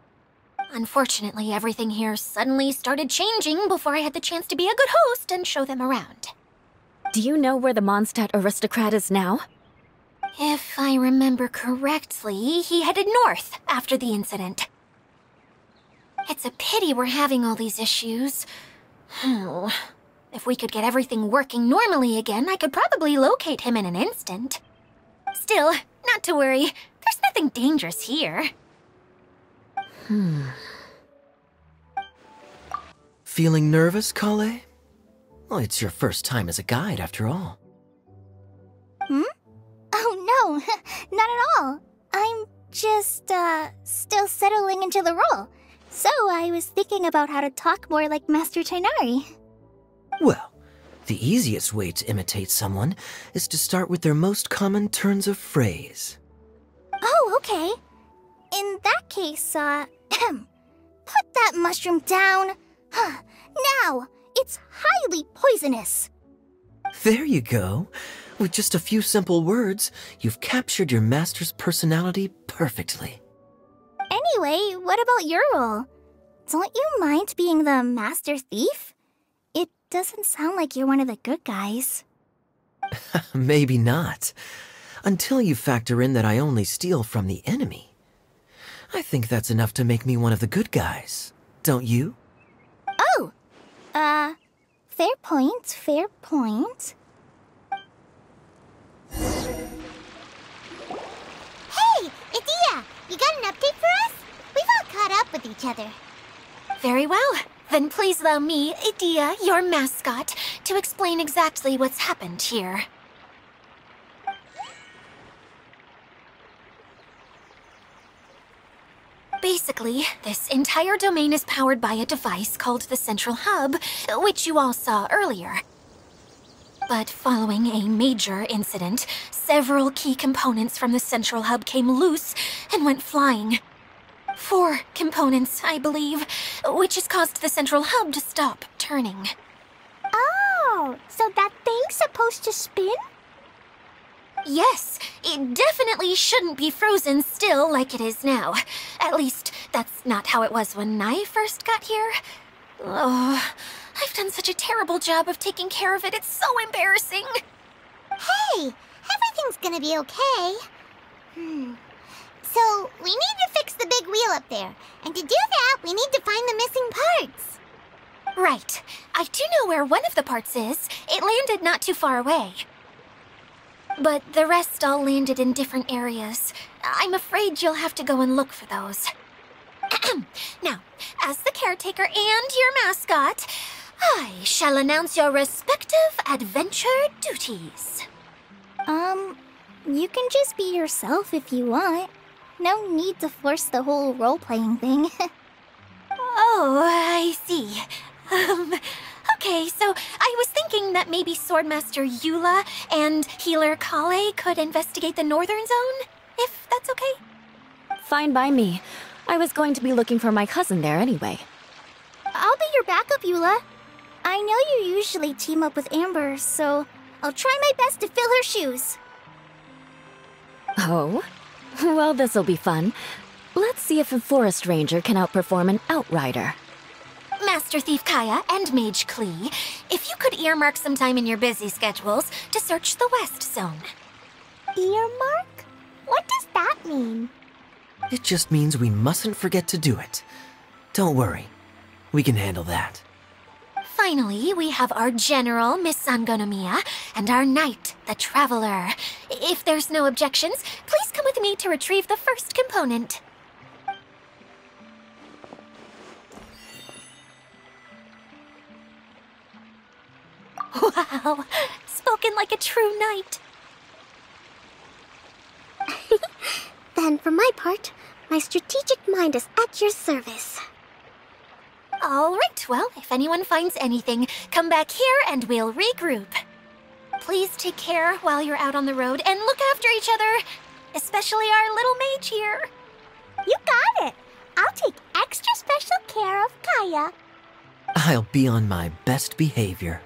Unfortunately, everything here suddenly started changing before I had the chance to be a good host and show them around. Do you know where the Mondstadt aristocrat is now? If I remember correctly, he headed north after the incident. It's a pity we're having all these issues. If we could get everything working normally again, I could probably locate him in an instant. Still, not to worry. There's nothing dangerous here. Feeling nervous, Kale? Well, it's your first time as a guide, after all. Oh, no, not at all. I'm just, still settling into the role. So I was thinking about how to talk more like Master Tighnari. Well, the easiest way to imitate someone is to start with their most common turns of phrase. Oh, okay. In that case, put that mushroom down. Now, it's highly poisonous. There you go. With just a few simple words, you've captured your master's personality perfectly. Anyway, what about your role? Don't you mind being the master thief? It doesn't sound like you're one of the good guys. Maybe not. Until you factor in that I only steal from the enemy. I think that's enough to make me one of the good guys, don't you? Oh! Fair point, fair point. Hey, Idia! You got an update for us? We've all caught up with each other. Very well. Then please allow me, Idia, your mascot, to explain exactly what's happened here. Basically, this entire domain is powered by a device called the Central Hub, which you all saw earlier. But following a major incident, several key components from the Central Hub came loose and went flying. 4 components, I believe, which has caused the Central Hub to stop turning. Oh, so that thing's supposed to spin? Yes, it definitely shouldn't be frozen still like it is now. At least, that's not how it was when I first got here. Oh, I've done such a terrible job of taking care of it, it's so embarrassing. Hey, everything's gonna be okay. So, we need to fix the big wheel up there. And to do that, we need to find the missing parts. Right. I do know where one of the parts is. It landed not too far away. But the rest all landed in different areas. I'm afraid you'll have to go and look for those. Now, as the caretaker and your mascot, I shall announce your respective adventure duties. You can just be yourself if you want. No need to force the whole role-playing thing. Oh, I see. Okay, so I was thinking that maybe Swordmaster Eula and Healer Kale could investigate the Northern Zone, if that's okay? Fine by me. I was going to be looking for my cousin there anyway. I'll be your backup, Eula. I know you usually team up with Amber, so I'll try my best to fill her shoes. Oh? Well, this'll be fun. Let's see if a forest ranger can outperform an outrider. Master Thief Kaya and Mage Klee, if you could earmark some time in your busy schedules to search the West Zone. Earmark? What does that mean? It just means we mustn't forget to do it. Don't worry. We can handle that. Finally, we have our General, Miss Sangonomiya, and our Knight, the Traveler. If there's no objections, please come with me to retrieve the first component. Wow, spoken like a true knight. Then, for my part, my strategic mind is at your service. All right, well, if anyone finds anything, come back here and we'll regroup. Please take care while you're out on the road and look after each other, especially our little mage here. You got it. I'll take extra special care of Kaya. I'll be on my best behavior.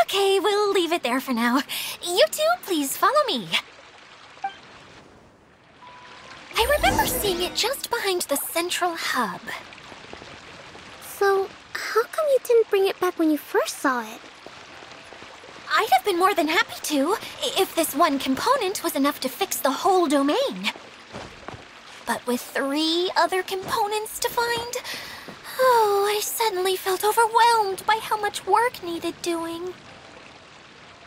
Okay, we'll leave it there for now. You two, please follow me. I remember seeing it just behind the Central Hub. So, how come you didn't bring it back when you first saw it? I'd have been more than happy to, if this one component was enough to fix the whole domain. But with 3 other components to find, oh, I suddenly felt overwhelmed by how much work needed doing.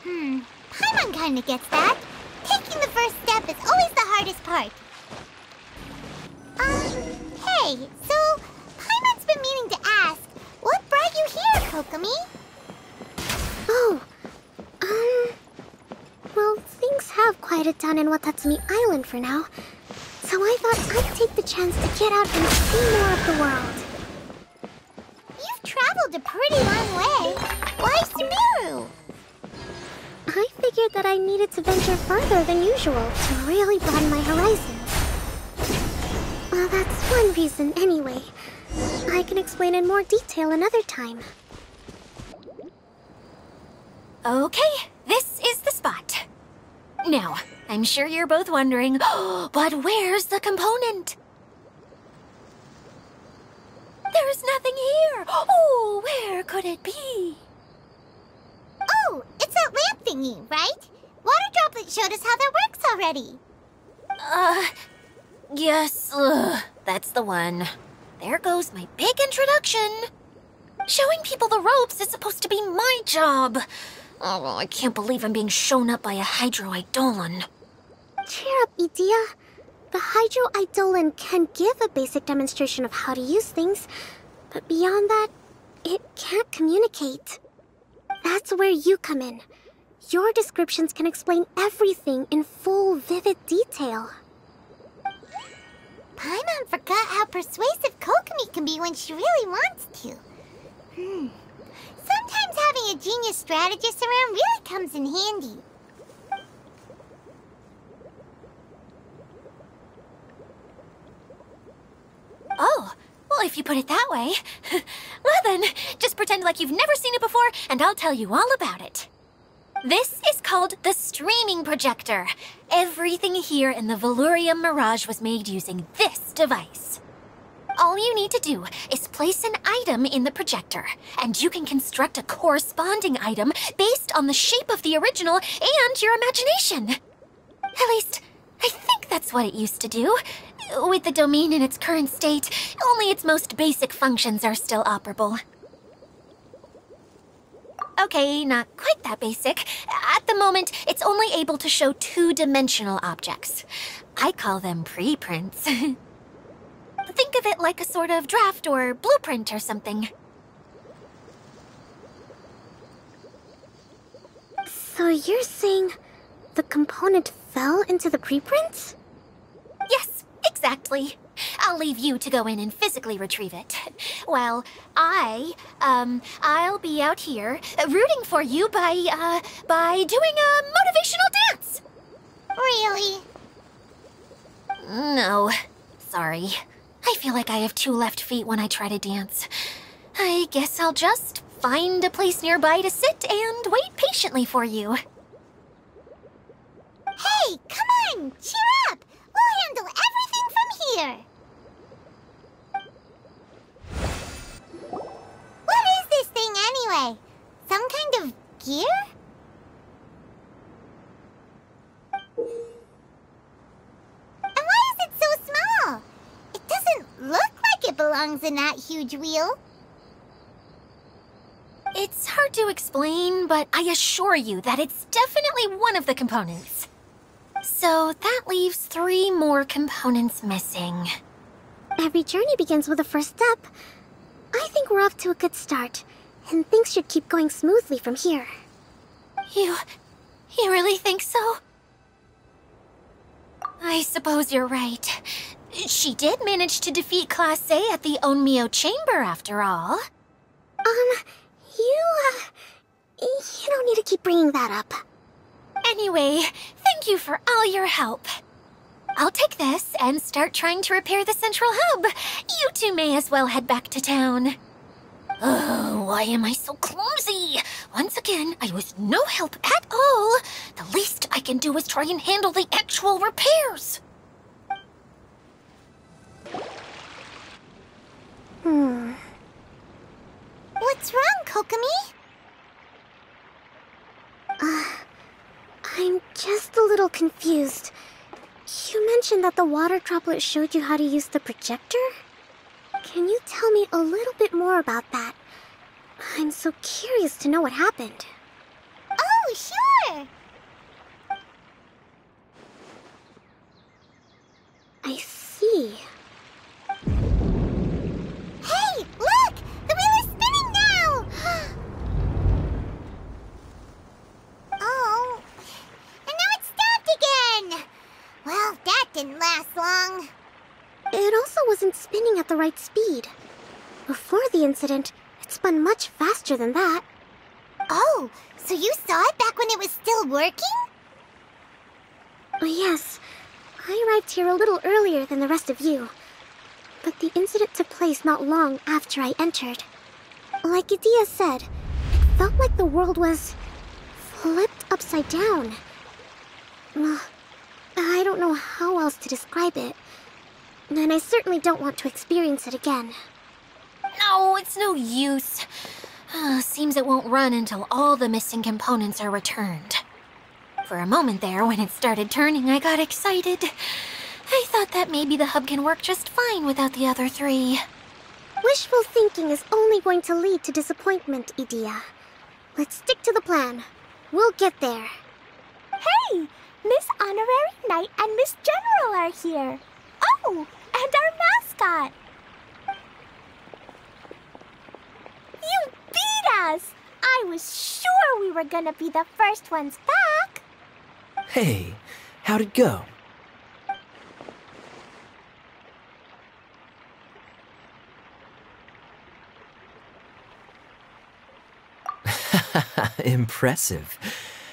Paimon kinda gets that. Taking the first step is always the hardest part. Hey, so Paimon's been meaning to ask, what brought you here, Kokomi? Oh, well, things have quieted down in Watatsumi Island for now. So I thought I'd take the chance to get out and see more of the world. traveled a pretty long way. Why Sumeru? I figured that I needed to venture further than usual to really broaden my horizons. Well, that's one reason anyway. I can explain in more detail another time. Okay, this is the spot. Now, I'm sure you're both wondering, but where's the component? There's nothing here. Oh, where could it be? Oh, it's that lamp thingy, right? Water Droplet showed us how that works already. Yes, that's the one. There goes my big introduction. Showing people the ropes is supposed to be my job. Oh, I can't believe I'm being shown up by a Hydro-Eidolon. Cheer up, Edea. The Hydro-Eidolon can give a basic demonstration of how to use things, but beyond that, it can't communicate. That's where you come in. Your descriptions can explain everything in full, vivid detail. Paimon forgot how persuasive Kokomi can be when she really wants to. Sometimes having a genius strategist around really comes in handy. Oh, well, if you put it that way. Well then, just pretend like you've never seen it before, and I'll tell you all about it. This is called the streaming projector. Everything here in the Velurium Mirage was made using this device. All you need to do is place an item in the projector, and you can construct a corresponding item based on the shape of the original and your imagination. At least, I think that's what it used to do. With the domain in its current state, only its most basic functions are still operable. Okay, not quite that basic. At the moment, it's only able to show two-dimensional objects. I call them preprints. Think of it like a sort of draft or blueprint or something. So you're saying the component fell into the preprints? Yes, exactly. I'll leave you to go in and physically retrieve it. Well, I'll be out here rooting for you by doing a motivational dance. Really? No, sorry. I feel like I have two left feet when I try to dance. I guess I'll just find a place nearby to sit and wait patiently for you. Hey, come on! Cheer up! We'll handle everything from here! What is this thing anyway? Some kind of gear? And why is it so small? It doesn't look like it belongs in that huge wheel. It's hard to explain, but I assure you that it's definitely one of the components. So that leaves 3 more components missing. Every journey begins with a first step. I think we're off to a good start, and things should keep going smoothly from here. You really think so? I suppose you're right. She did manage to defeat Class A at the Onmyo Chamber, after all. You don't need to keep bringing that up. Anyway, thank you for all your help. I'll take this and start trying to repair the central hub. You two may as well head back to town. Oh, why am I so clumsy? Once again, I was no help at all. The least I can do is try and handle the actual repairs. What's wrong, Kokomi? I'm just a little confused. You mentioned that the water droplet showed you how to use the projector? Can you tell me a little bit more about that? I'm so curious to know what happened. Oh, sure! I see. Hey, look! The wheel is spinning now! Oh, and now it's stopped again! Well, that didn't last long. It also wasn't spinning at the right speed. Before the incident, it it spun much faster than that. Oh, so you saw it back when it was still working? Oh, yes. I arrived here a little earlier than the rest of you. But the incident took place not long after I entered. Like Edea said, it felt like the world was flipped upside down. I don't know how else to describe it. And I certainly don't want to experience it again. No, it's no use. Seems it won't run until all the missing components are returned. For a moment there, when it started turning, I got excited. I thought that maybe the hub can work just fine without the other three. Wishful thinking is only going to lead to disappointment, Edea. Let's stick to the plan. We'll get there. Hey! Miss Honorary Knight and Miss General are here. Oh, and our mascot. You beat us! I was sure we were gonna be the first ones back. Hey, how'd it go? Impressive.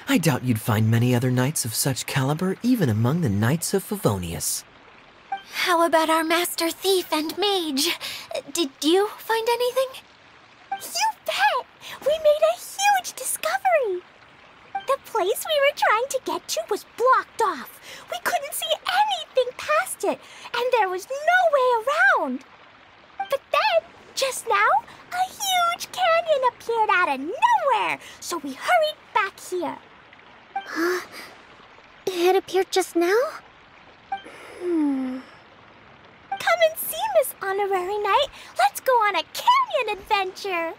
I doubt you'd find many other knights of such caliber even among the Knights of Favonius. How about our master thief and mage? Did you find anything? You bet! We made a huge discovery. The place we were trying to get to was blocked off. We couldn't see anything past it, and there was no way around. But then, just now, a huge canyon appeared out of nowhere, so we hurried back here. It appeared just now? Come and see, Miss Honorary Knight. Let's go on a canyon adventure.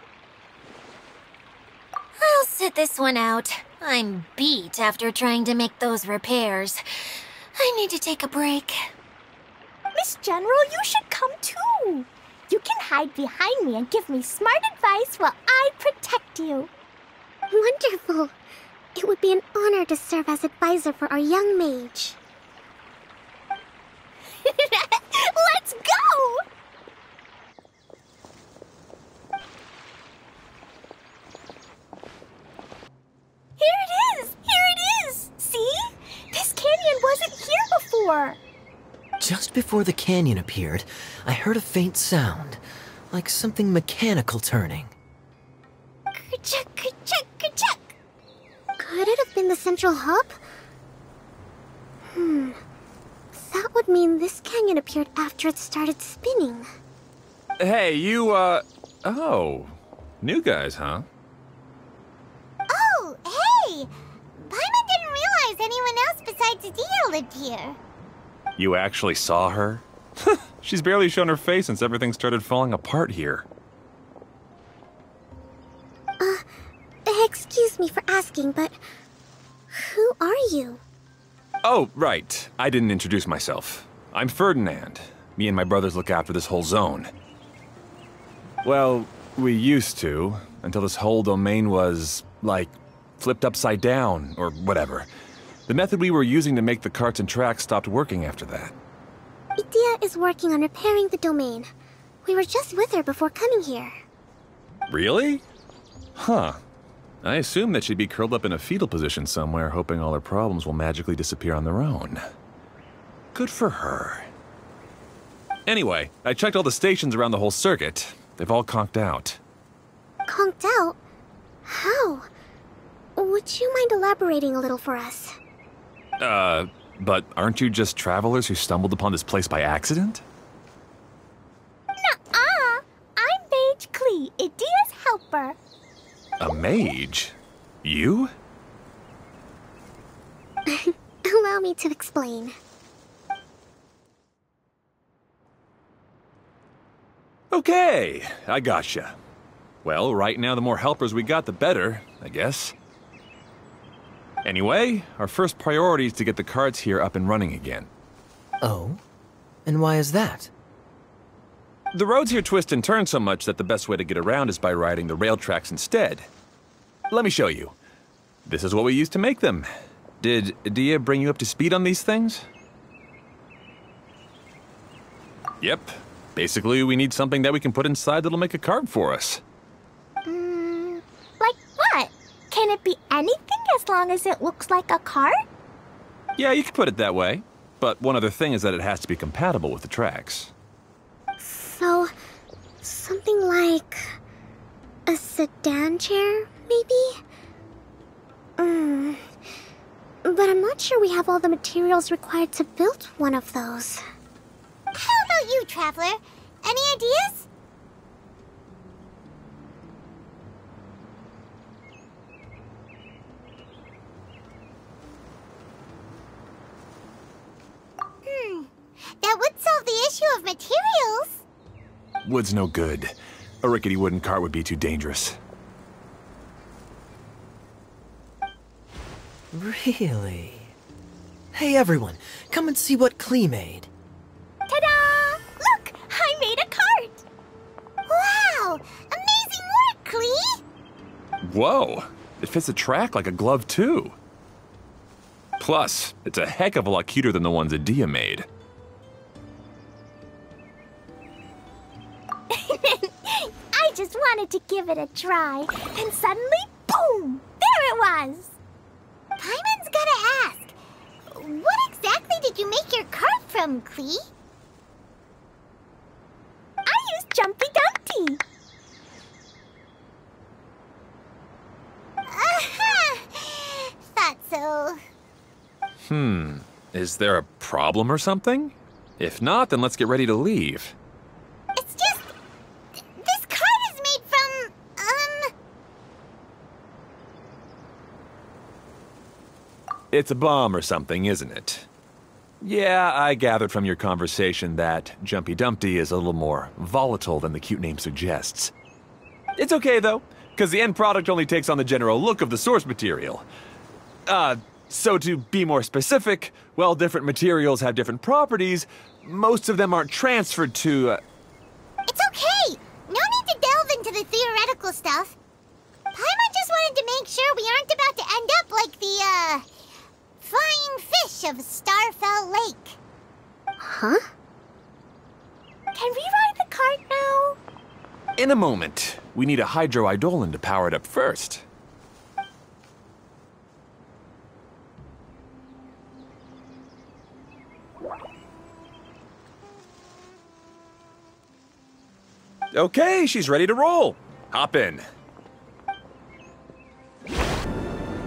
I'll sit this one out. I'm beat after trying to make those repairs. I need to take a break. Miss General, you should come too. You can hide behind me and give me smart advice while I protect you. Wonderful. It would be an honor to serve as advisor for our young mage. Let's go! Here it is! Here it is! See? This canyon wasn't here before. Just before the canyon appeared, I heard a faint sound, like something mechanical turning. Ka-chuck, ka-chuck, ka-chuck. Could it have been the central hub? That would mean this canyon appeared after it started spinning. Hey, you, oh. New guys, huh? Oh, hey! Paimon didn't realize anyone else besides Edea lived here. You actually saw her? She's barely shown her face since everything started falling apart here. Excuse me for asking, but who are you? Oh, right. I didn't introduce myself. I'm Ferdinand. Me and my brothers look after this whole zone. Well, we used to, until this whole domain was, like, flipped upside down, or whatever. The method we were using to make the carts and tracks stopped working after that. Edea is working on repairing the domain. We were just with her before coming here. Really? Huh. I assume that she'd be curled up in a fetal position somewhere, hoping all her problems will magically disappear on their own. Good for her. Anyway, I checked all the stations around the whole circuit. They've all conked out. Conked out? How? Would you mind elaborating a little for us? But aren't you just travelers who stumbled upon this place by accident? Nuh-uh. I'm Mage Klee, Edea's helper. A mage? You? Allow me to explain. Okay, I gotcha. Well, right now the more helpers we got, the better, I guess. Anyway, our first priority is to get the carts here up and running again. Oh? And why is that? The roads here twist and turn so much that the best way to get around is by riding the rail tracks instead. Let me show you. This is what we used to make them. Did Edea bring you up to speed on these things? Yep. Basically, we need something that we can put inside that'll make a cart for us. Can it be anything as long as it looks like a cart? Yeah, you could put it that way. But one other thing is that it has to be compatible with the tracks. So, something like a sedan chair, maybe? But I'm not sure we have all the materials required to build one of those. How about you, Traveler? Any ideas? That would solve the issue of materials. Wood's no good. A rickety wooden cart would be too dangerous. Really? Hey everyone, come and see what Klee made. Ta-da! Look, I made a cart. Wow! Amazing work, Klee! Whoa! It fits the track like a glove, too. Plus, it's a heck of a lot cuter than the ones Adia made. I just wanted to give it a try, and suddenly, boom! There it was! Paimon's gotta ask, what exactly did you make your cart from, Klee? I used Jumpy Dumpty. Thought so. Is there a problem or something? If not, then let's get ready to leave. It's just... this cart is made from, It's a bomb or something, isn't it? Yeah, I gathered from your conversation that Jumpy Dumpty is a little more volatile than the cute name suggests. It's okay, though, because the end product only takes on the general look of the source material. So to be more specific, while different materials have different properties, most of them aren't transferred to, It's okay! No need to delve into the theoretical stuff. Paimon just wanted to make sure we aren't about to end up like the, flying fish of Starfell Lake. Huh? Can we ride the cart now? In a moment. We need a hydroidolin to power it up first. Okay, she's ready to roll. Hop in.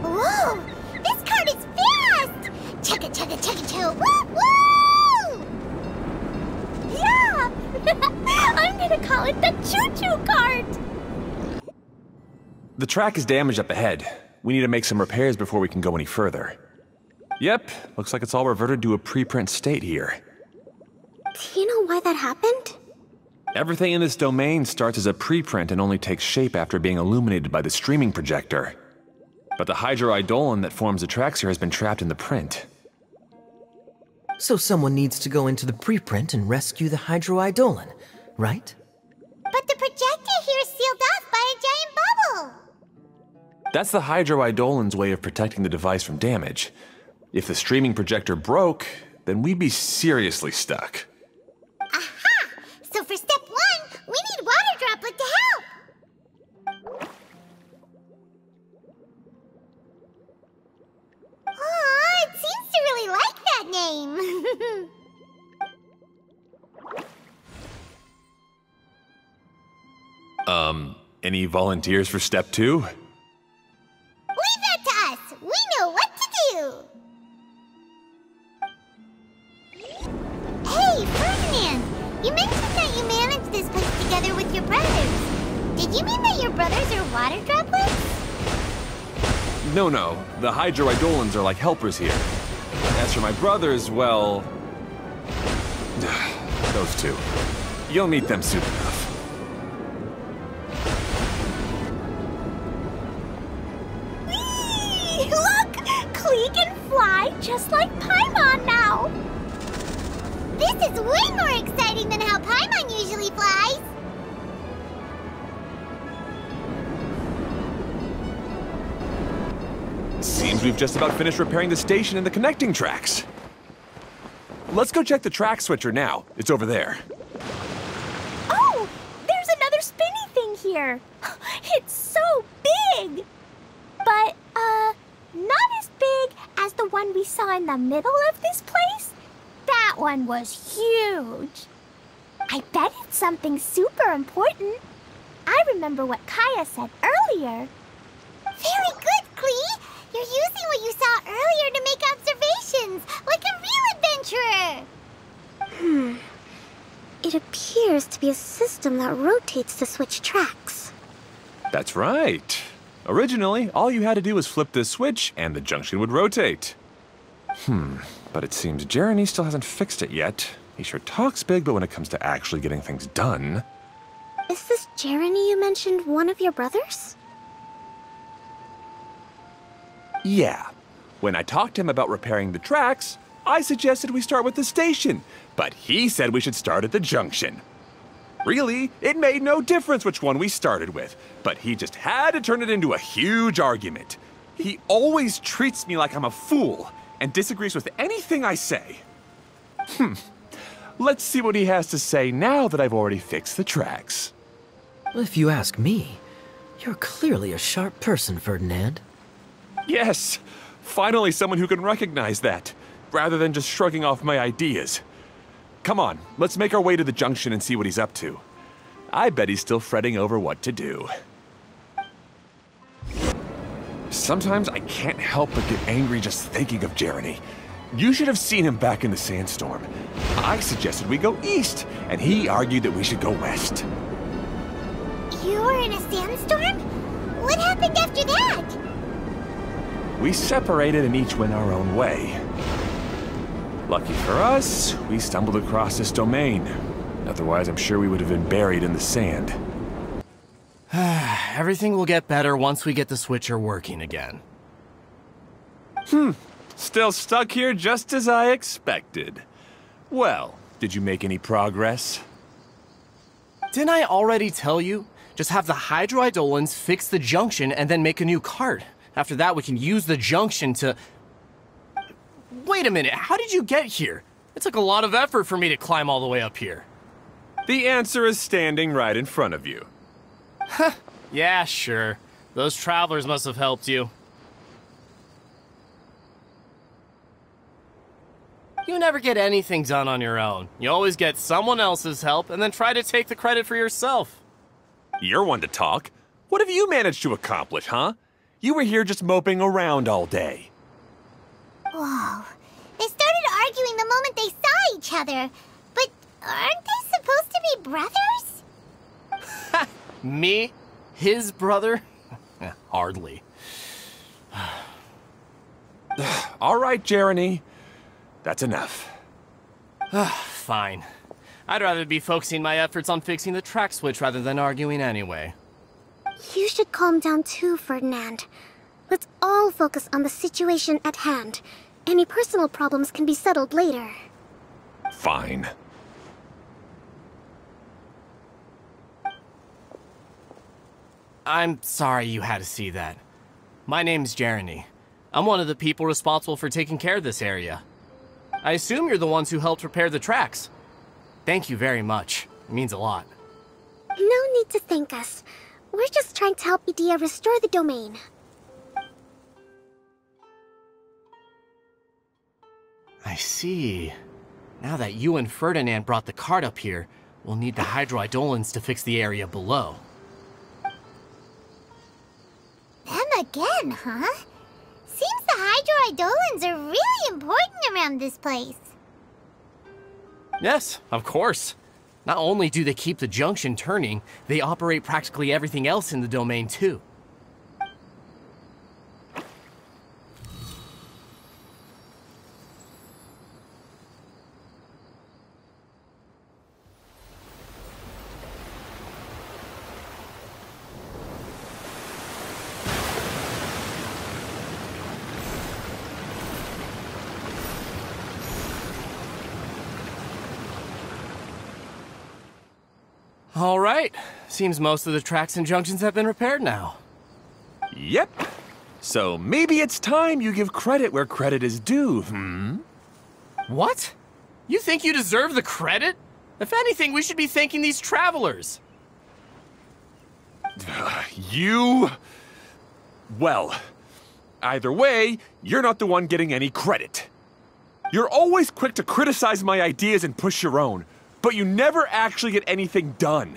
Whoa! This cart is fast! Chugga chugga chugga chugga woo woo! Yeah! I'm gonna call it the choo-choo cart! The track is damaged up ahead. We need to make some repairs before we can go any further. Yep, looks like it's all reverted to a preprint state here. Do you know why that happened? Everything in this domain starts as a preprint and only takes shape after being illuminated by the streaming projector. But the hydroidolin that forms the tracks here has been trapped in the print. So someone needs to go into the preprint and rescue the hydroidolin, right? But the projector here is sealed off by a giant bubble! That's the hydroidolin's way of protecting the device from damage. If the streaming projector broke, then we'd be seriously stuck. Aha! So for step one, we need water droplet to help! Aw, it seems to really like that name! Any volunteers for step two? Leave that to us! We know what to do! Hey, Ferdinand! You mentioned that you managed this place together with your brothers. Did you mean that your brothers are water droplets? No, the hydroidolins are like helpers here. As for my brothers, well... those two. You'll meet them soon enough. Whee! Look! Klee can fly just like Paimon now! This is way more exciting than how Paimon usually flies! Seems we've just about finished repairing the station and the connecting tracks. Let's go check the track switcher now. It's over there. Oh! There's another spinny thing here! It's so big! But, not as big as the one we saw in the middle of this place. That one was huge. I bet it's something super important. I remember what Kaya said earlier. Very good, Klee. You're using what you saw earlier to make observations, like a real adventurer. It appears to be a system that rotates to switch tracks. That's right. Originally, all you had to do was flip this switch and the junction would rotate. But it seems Jeremy still hasn't fixed it yet. He sure talks big, but when it comes to actually getting things done... Is this Jeremy you mentioned one of your brothers? Yeah. When I talked to him about repairing the tracks, I suggested we start with the station, but he said we should start at the junction. Really, it made no difference which one we started with, but he just had to turn it into a huge argument. He always treats me like I'm a fool and disagrees with anything I say. Let's see what he has to say now that I've already fixed the tracks. If you ask me, you're clearly a sharp person, Ferdinand. Yes, finally someone who can recognize that, rather than just shrugging off my ideas. Come on, let's make our way to the junction and see what he's up to. I bet he's still fretting over what to do. Sometimes I can't help but get angry just thinking of Jeremy. You should have seen him back in the sandstorm. I suggested we go east, and he argued that we should go west. You were in a sandstorm? What happened after that? We separated and each went our own way. Lucky for us, we stumbled across this domain. Otherwise, I'm sure we would have been buried in the sand. Everything will get better once we get the switcher working again. Still stuck here just as I expected. Well, did you make any progress? Didn't I already tell you? Just have the hydroidolins fix the junction and then make a new cart. After that, we can use the junction to... Wait a minute, how did you get here? It took a lot of effort for me to climb all the way up here. The answer is standing right in front of you. Yeah, sure. Those travelers must have helped you. You never get anything done on your own. You always get someone else's help and then try to take the credit for yourself. You're one to talk. What have you managed to accomplish, huh? You were here just moping around all day. Whoa. They started arguing the moment they saw each other. But aren't they supposed to be brothers? Me? His brother? Hardly. All right, Jeremy. That's enough. Fine. I'd rather be focusing my efforts on fixing the track switch rather than arguing anyway. You should calm down too, Ferdinand. Let's all focus on the situation at hand. Any personal problems can be settled later. Fine. I'm sorry you had to see that. My name's Jeremy. I'm one of the people responsible for taking care of this area. I assume you're the ones who helped repair the tracks. Thank you very much. It means a lot. No need to thank us. We're just trying to help Edea restore the domain. I see. Now that you and Ferdinand brought the cart up here, we'll need the hydroidolins to fix the area below. Them again, huh? Seems the hydroidolins are really important around this place. Yes, of course. Not only do they keep the junction turning, they operate practically everything else in the domain too. All right. Seems most of the tracks and junctions have been repaired now. Yep. So maybe it's time you give credit where credit is due, What? You think you deserve the credit? If anything, we should be thanking these travelers. You... Well, Either way, you're not the one getting any credit. You're always quick to criticize my ideas and push your own, but you never actually get anything done.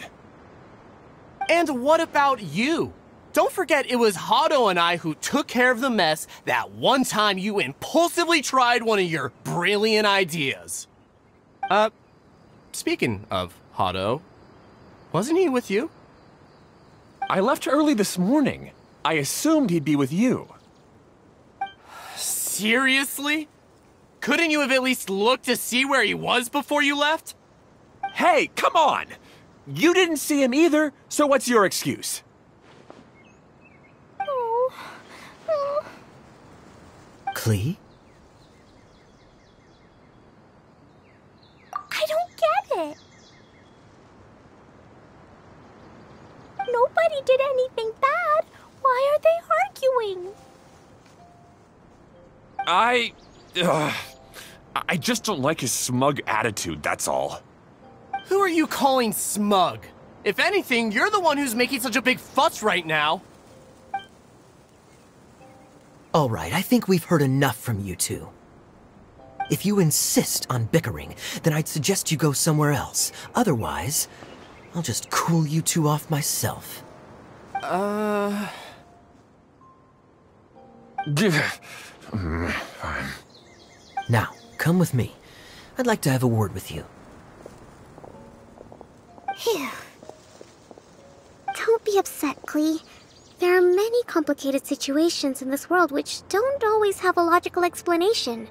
And what about you? Don't forget it was Hado and I who took care of the mess that one time you impulsively tried one of your brilliant ideas. Speaking of Hado, wasn't he with you? I left early this morning. I assumed he'd be with you. Seriously? Couldn't you have at least looked to see where he was before you left? Hey, come on! You didn't see him either, so what's your excuse? Klee? I don't get it. Nobody did anything bad. Why are they arguing? I just don't like his smug attitude, that's all. Who are you calling smug? If anything, you're the one who's making such a big fuss right now. All right, I think we've heard enough from you two. If you insist on bickering, then I'd suggest you go somewhere else. Otherwise, I'll just cool you two off myself. Fine. Now, come with me. I'd like to have a word with you. Phew. Don't be upset, Klee. There are many complicated situations in this world which don't always have a logical explanation.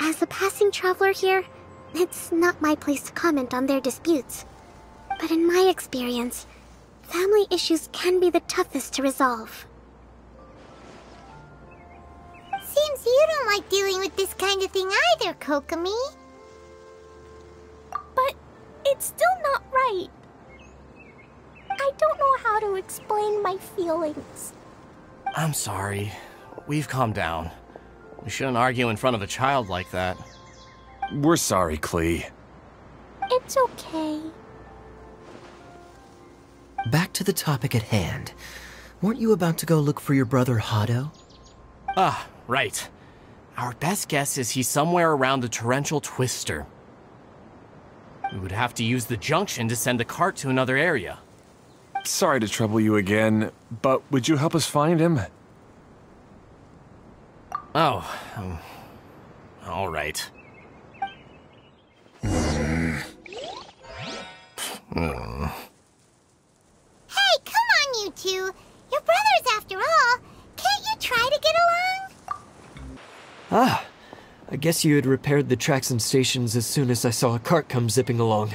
As a passing traveler here, it's not my place to comment on their disputes. But in my experience, family issues can be the toughest to resolve. Seems you don't like dealing with this kind of thing either, Kokomi. But it's still not right. I don't know how to explain my feelings. I'm sorry. We've calmed down. We shouldn't argue in front of a child like that. We're sorry, Klee. It's okay. Back to the topic at hand. Weren't you about to go look for your brother Hado? Ah, right. Our best guess is he's somewhere around the torrential twister. We would have to use the junction to send the cart to another area. Sorry to trouble you again, but would you help us find him? Oh, all right. Hey, come on, you two. You're brothers after all. Can't you try to get along? Ah, I guess you had repaired the tracks and stations as soon as I saw a cart come zipping along.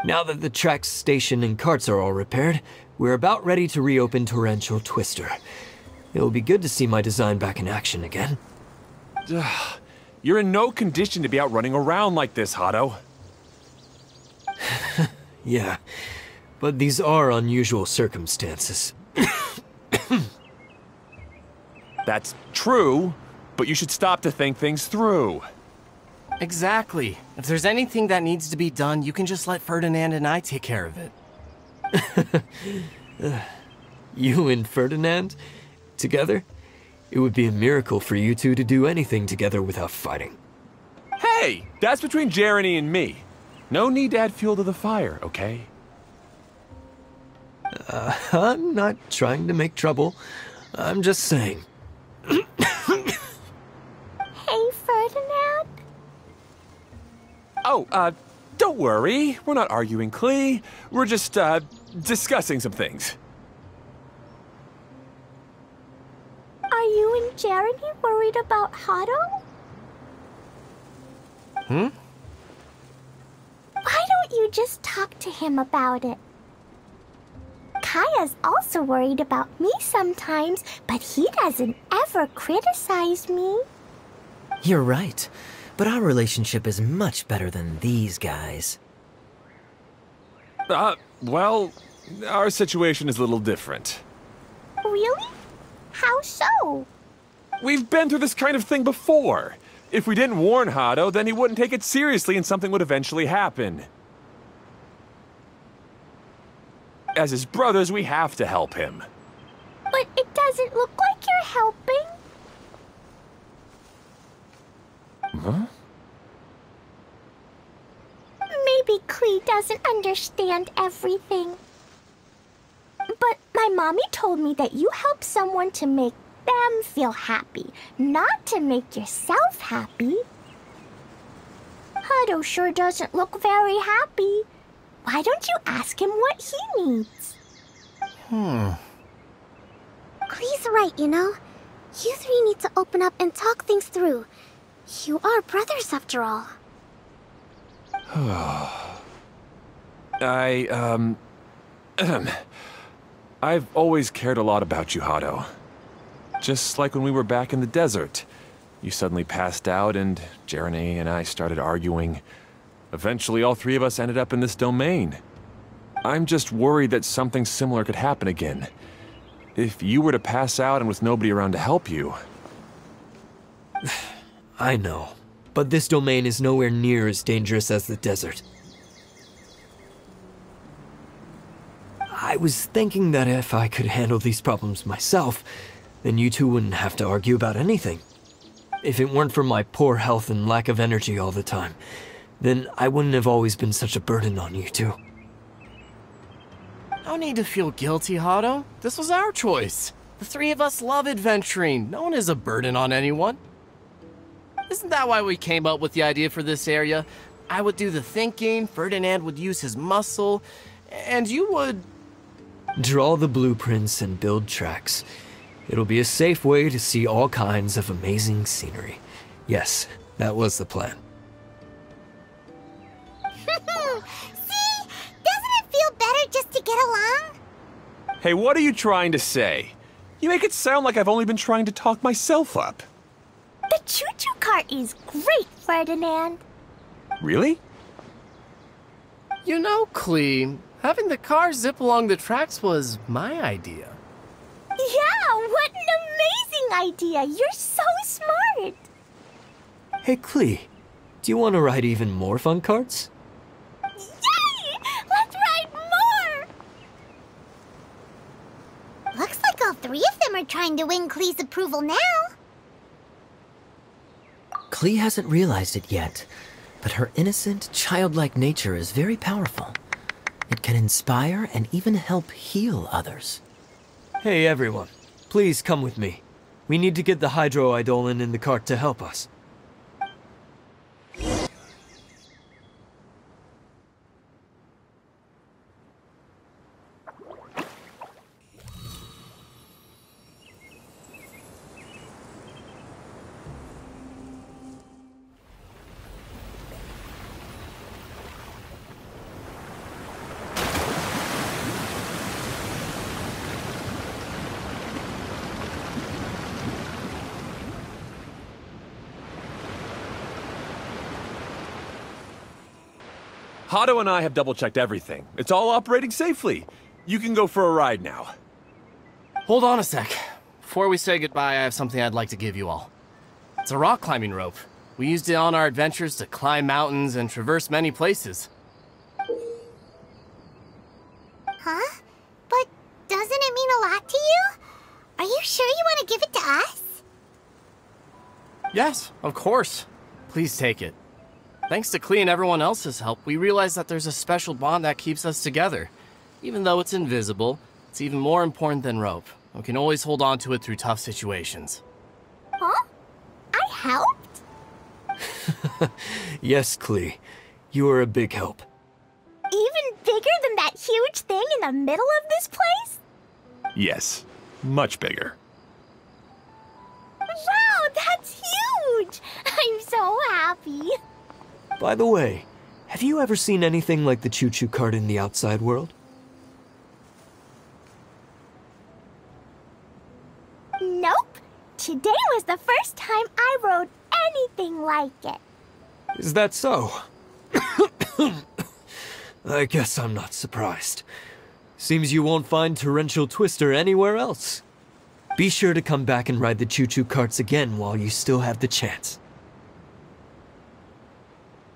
Now that the tracks, station, and carts are all repaired, we're about ready to reopen Torrential Twister. It'll be good to see my design back in action again. You're in no condition to be out running around like this, Hado. Yeah, but these are unusual circumstances. That's true, but you should stop to think things through. Exactly. If there's anything that needs to be done, you can just let Ferdinand and I take care of it. You and Ferdinand? Together? It would be a miracle for you two to do anything together without fighting. Hey, that's between Jeremy and me. No need to add fuel to the fire, okay? I'm not trying to make trouble. I'm just saying. Hey, Ferdinand? Oh, don't worry. We're not arguing, Klee. We're just, discussing some things. Are you and Jeremy worried about Hado? Why don't you just talk to him about it? Kaya's also worried about me sometimes, but he doesn't ever criticize me. You're right, but our relationship is much better than these guys. Well, our situation is a little different. Really? How so? We've been through this kind of thing before. If we didn't warn Hado, then he wouldn't take it seriously and something would eventually happen. As his brothers, we have to help him. But it doesn't look like you're helping. Huh? Maybe Klee doesn't understand everything. But my mommy told me that you help someone to make them feel happy, not to make yourself happy. Hado sure doesn't look very happy. Why don't you ask him what he needs? Klee's right, you know. You three need to open up and talk things through. You are brothers after all. I've always cared a lot about you, Hado. Just like when we were back in the desert. You suddenly passed out and Jerene and I started arguing. Eventually, all three of us ended up in this domain. I'm just worried that something similar could happen again. If you were to pass out and with nobody around to help you... I know, but this domain is nowhere near as dangerous as the desert. I was thinking that if I could handle these problems myself, then you two wouldn't have to argue about anything. If it weren't for my poor health and lack of energy all the time, then I wouldn't have always been such a burden on you two. No need to feel guilty, Hado. This was our choice. The three of us love adventuring. No one is a burden on anyone. Isn't that why we came up with the idea for this area? I would do the thinking, Ferdinand would use his muscle, and you would... Draw the blueprints and build tracks. It'll be a safe way to see all kinds of amazing scenery. Yes, that was the plan. See? Doesn't it feel better just to get along? Hey, what are you trying to say? You make it sound like I've only been trying to talk myself up. The choo-choo cart is great, Ferdinand. Really? You know, Klee, having the car zip along the tracks was my idea. Yeah, what an amazing idea. You're so smart. Hey, Klee, do you want to ride even more fun carts? Yay! Let's ride more! Looks like all three of them are trying to win Klee's approval now. Klee hasn't realized it yet, but her innocent, childlike nature is very powerful. It can inspire and even help heal others. Hey, everyone. Please come with me. We need to get the hydroidolin in the cart to help us. Hado and I have double-checked everything. It's all operating safely. You can go for a ride now. Hold on a sec. Before we say goodbye, I have something I'd like to give you all. It's a rock climbing rope. We used it on our adventures to climb mountains and traverse many places. Huh? But doesn't it mean a lot to you? Are you sure you want to give it to us? Yes, of course. Please take it. Thanks to Klee and everyone else's help, we realized that there's a special bond that keeps us together. Even though it's invisible, it's even more important than rope. We can always hold on to it through tough situations. Huh? I helped? Yes, Klee. You are a big help. Even bigger than that huge thing in the middle of this place? Yes, much bigger. Wow, that's huge! I'm so happy. By the way, have you ever seen anything like the choo-choo cart in the outside world? Nope. Today was the first time I rode anything like it. Is that so? I guess I'm not surprised. Seems you won't find Torrential Twister anywhere else. Be sure to come back and ride the choo-choo carts again while you still have the chance.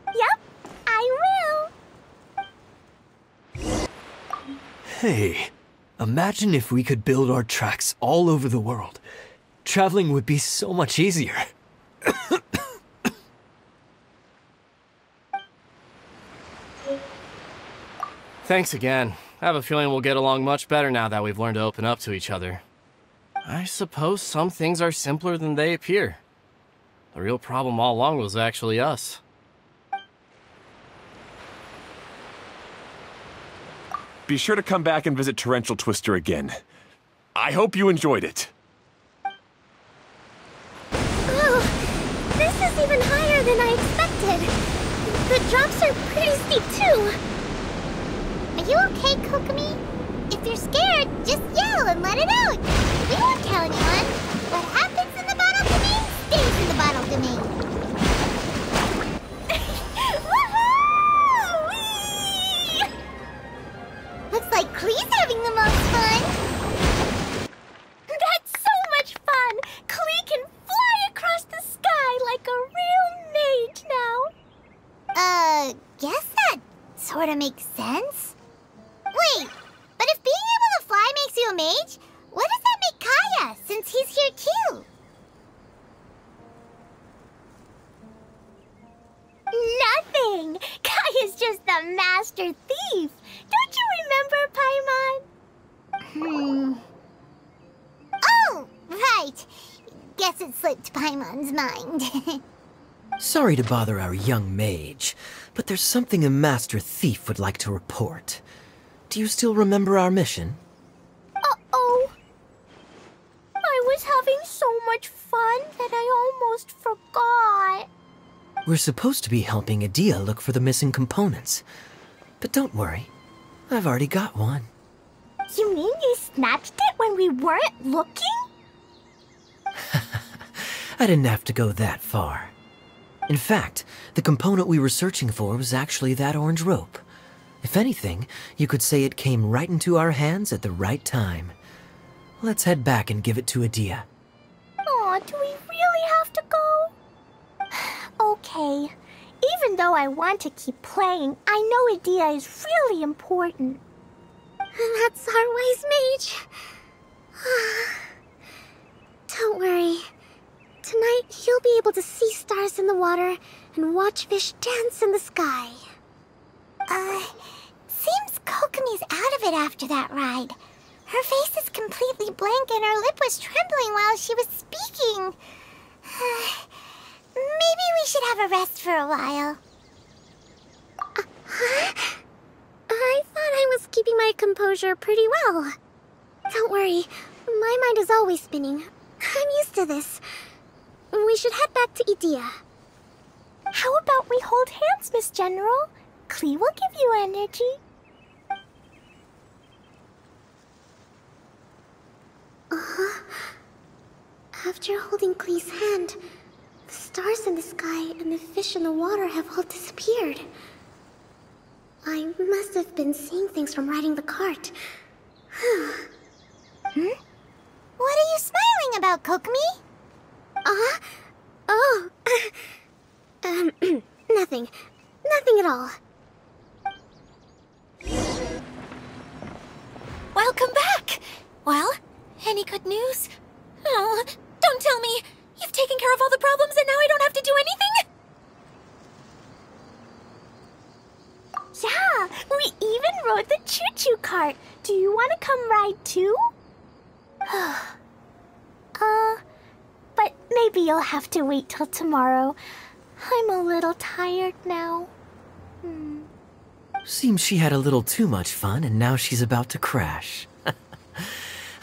Yep, I will. Hey, imagine if we could build our tracks all over the world. Traveling would be so much easier. Thanks again. I have a feeling we'll get along much better now that we've learned to open up to each other. I suppose some things are simpler than they appear. The real problem all along was actually us. Be sure to come back and visit Torrential Twister again. I hope you enjoyed it. Oh, this is even higher than I expected. The drops are pretty steep too. Are you okay, Kokomi? If you're scared, just yell and let it out. We won't tell anyone. What happens in the bottle domain stays in the bottle domain. Woohoo! Looks like Klee's having the most fun. That's so much fun! Klee can fly across the sky like a real mage now. Guess that sort of makes sense. Wait, but if being able to fly makes you a mage, what does that make Kaya, since he's here too? Nothing! Kaya's just the master thief. Don't you remember, Paimon? Oh, right. Guess it slipped Paimon's mind. Sorry to bother our young mage, but there's something a Master Thief would like to report. Do you still remember our mission? Uh-oh. I was having so much fun that I almost forgot. We're supposed to be helping Adia look for the missing components. But don't worry, I've already got one. You mean you snatched it when we weren't looking? I didn't have to go that far. In fact, the component we were searching for was actually that orange rope. If anything, you could say it came right into our hands at the right time. Let's head back and give it to Adia. Aw, do we really have to go? Okay. Even though I want to keep playing, I know Adia is really important. That's our wise mage. Don't worry. Tonight, you'll be able to see stars in the water and watch fish dance in the sky. Seems Kokomi's out of it after that ride. Her face is completely blank and her lip was trembling while she was speaking. Maybe we should have a rest for a while. I thought I was keeping my composure pretty well. Don't worry, my mind is always spinning. I'm used to this. We should head back to Idia. How about we hold hands, Miss General? Klee will give you energy. After holding Klee's hand, the stars in the sky and the fish in the water have all disappeared. I must have been seeing things from riding the cart. What are you smiling about, Kokomi? Oh. Nothing. Nothing at all. Welcome back! Well, any good news? Oh, don't tell me! You've taken care of all the problems and now I don't have to do anything? Yeah, we even rode the choo-choo cart. Do you want to come ride too? But maybe you'll have to wait till tomorrow. I'm a little tired now. Seems she had a little too much fun and now she's about to crash.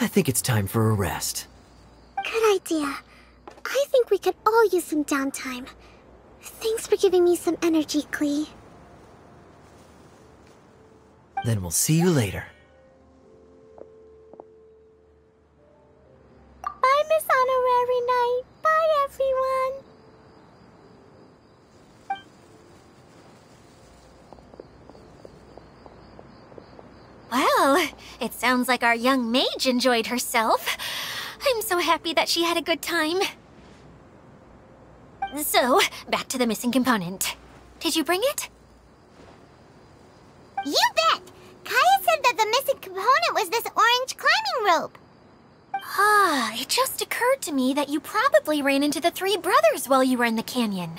I think it's time for a rest. Good idea. I think we could all use some downtime. Thanks for giving me some energy, Klee. Then we'll see you later. Bye, Miss Honorary Knight. Bye, everyone. Well, it sounds like our young mage enjoyed herself. I'm so happy that she had a good time. So, back to the missing component. Did you bring it? You bet! Kaya said that the missing component was this orange climbing rope. Ah, it just occurred to me that you probably ran into the three brothers while you were in the canyon.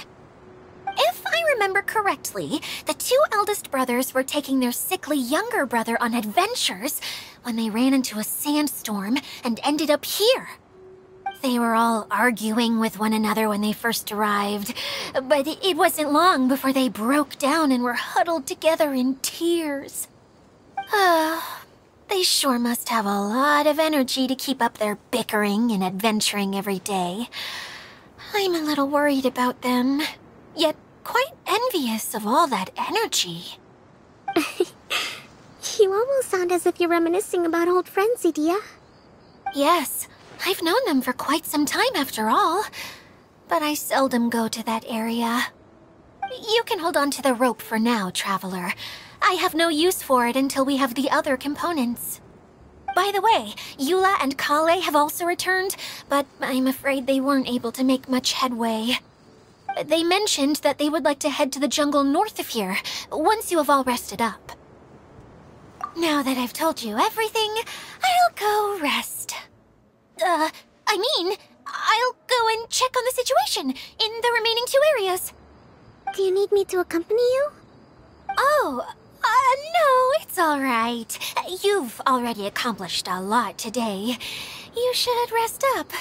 If I remember correctly, the two eldest brothers were taking their sickly younger brother on adventures when they ran into a sandstorm and ended up here. They were all arguing with one another when they first arrived, but it wasn't long before they broke down and were huddled together in tears. They sure must have a lot of energy to keep up their bickering and adventuring every day. I'm a little worried about them, yet quite envious of all that energy. You almost sound as if you're reminiscing about old friends, Edea. Yes, I've known them for quite some time after all, but I seldom go to that area. You can hold on to the rope for now, Traveler. I have no use for it until we have the other components. By the way, Eula and Kale have also returned, but I'm afraid they weren't able to make much headway. They mentioned that they would like to head to the jungle north of here, once you have all rested up. Now that I've told you everything, I'll go rest. I'll go and check on the situation in the remaining two areas. Do you need me to accompany you? Oh, no, it's all right. You've already accomplished a lot today. You should rest up.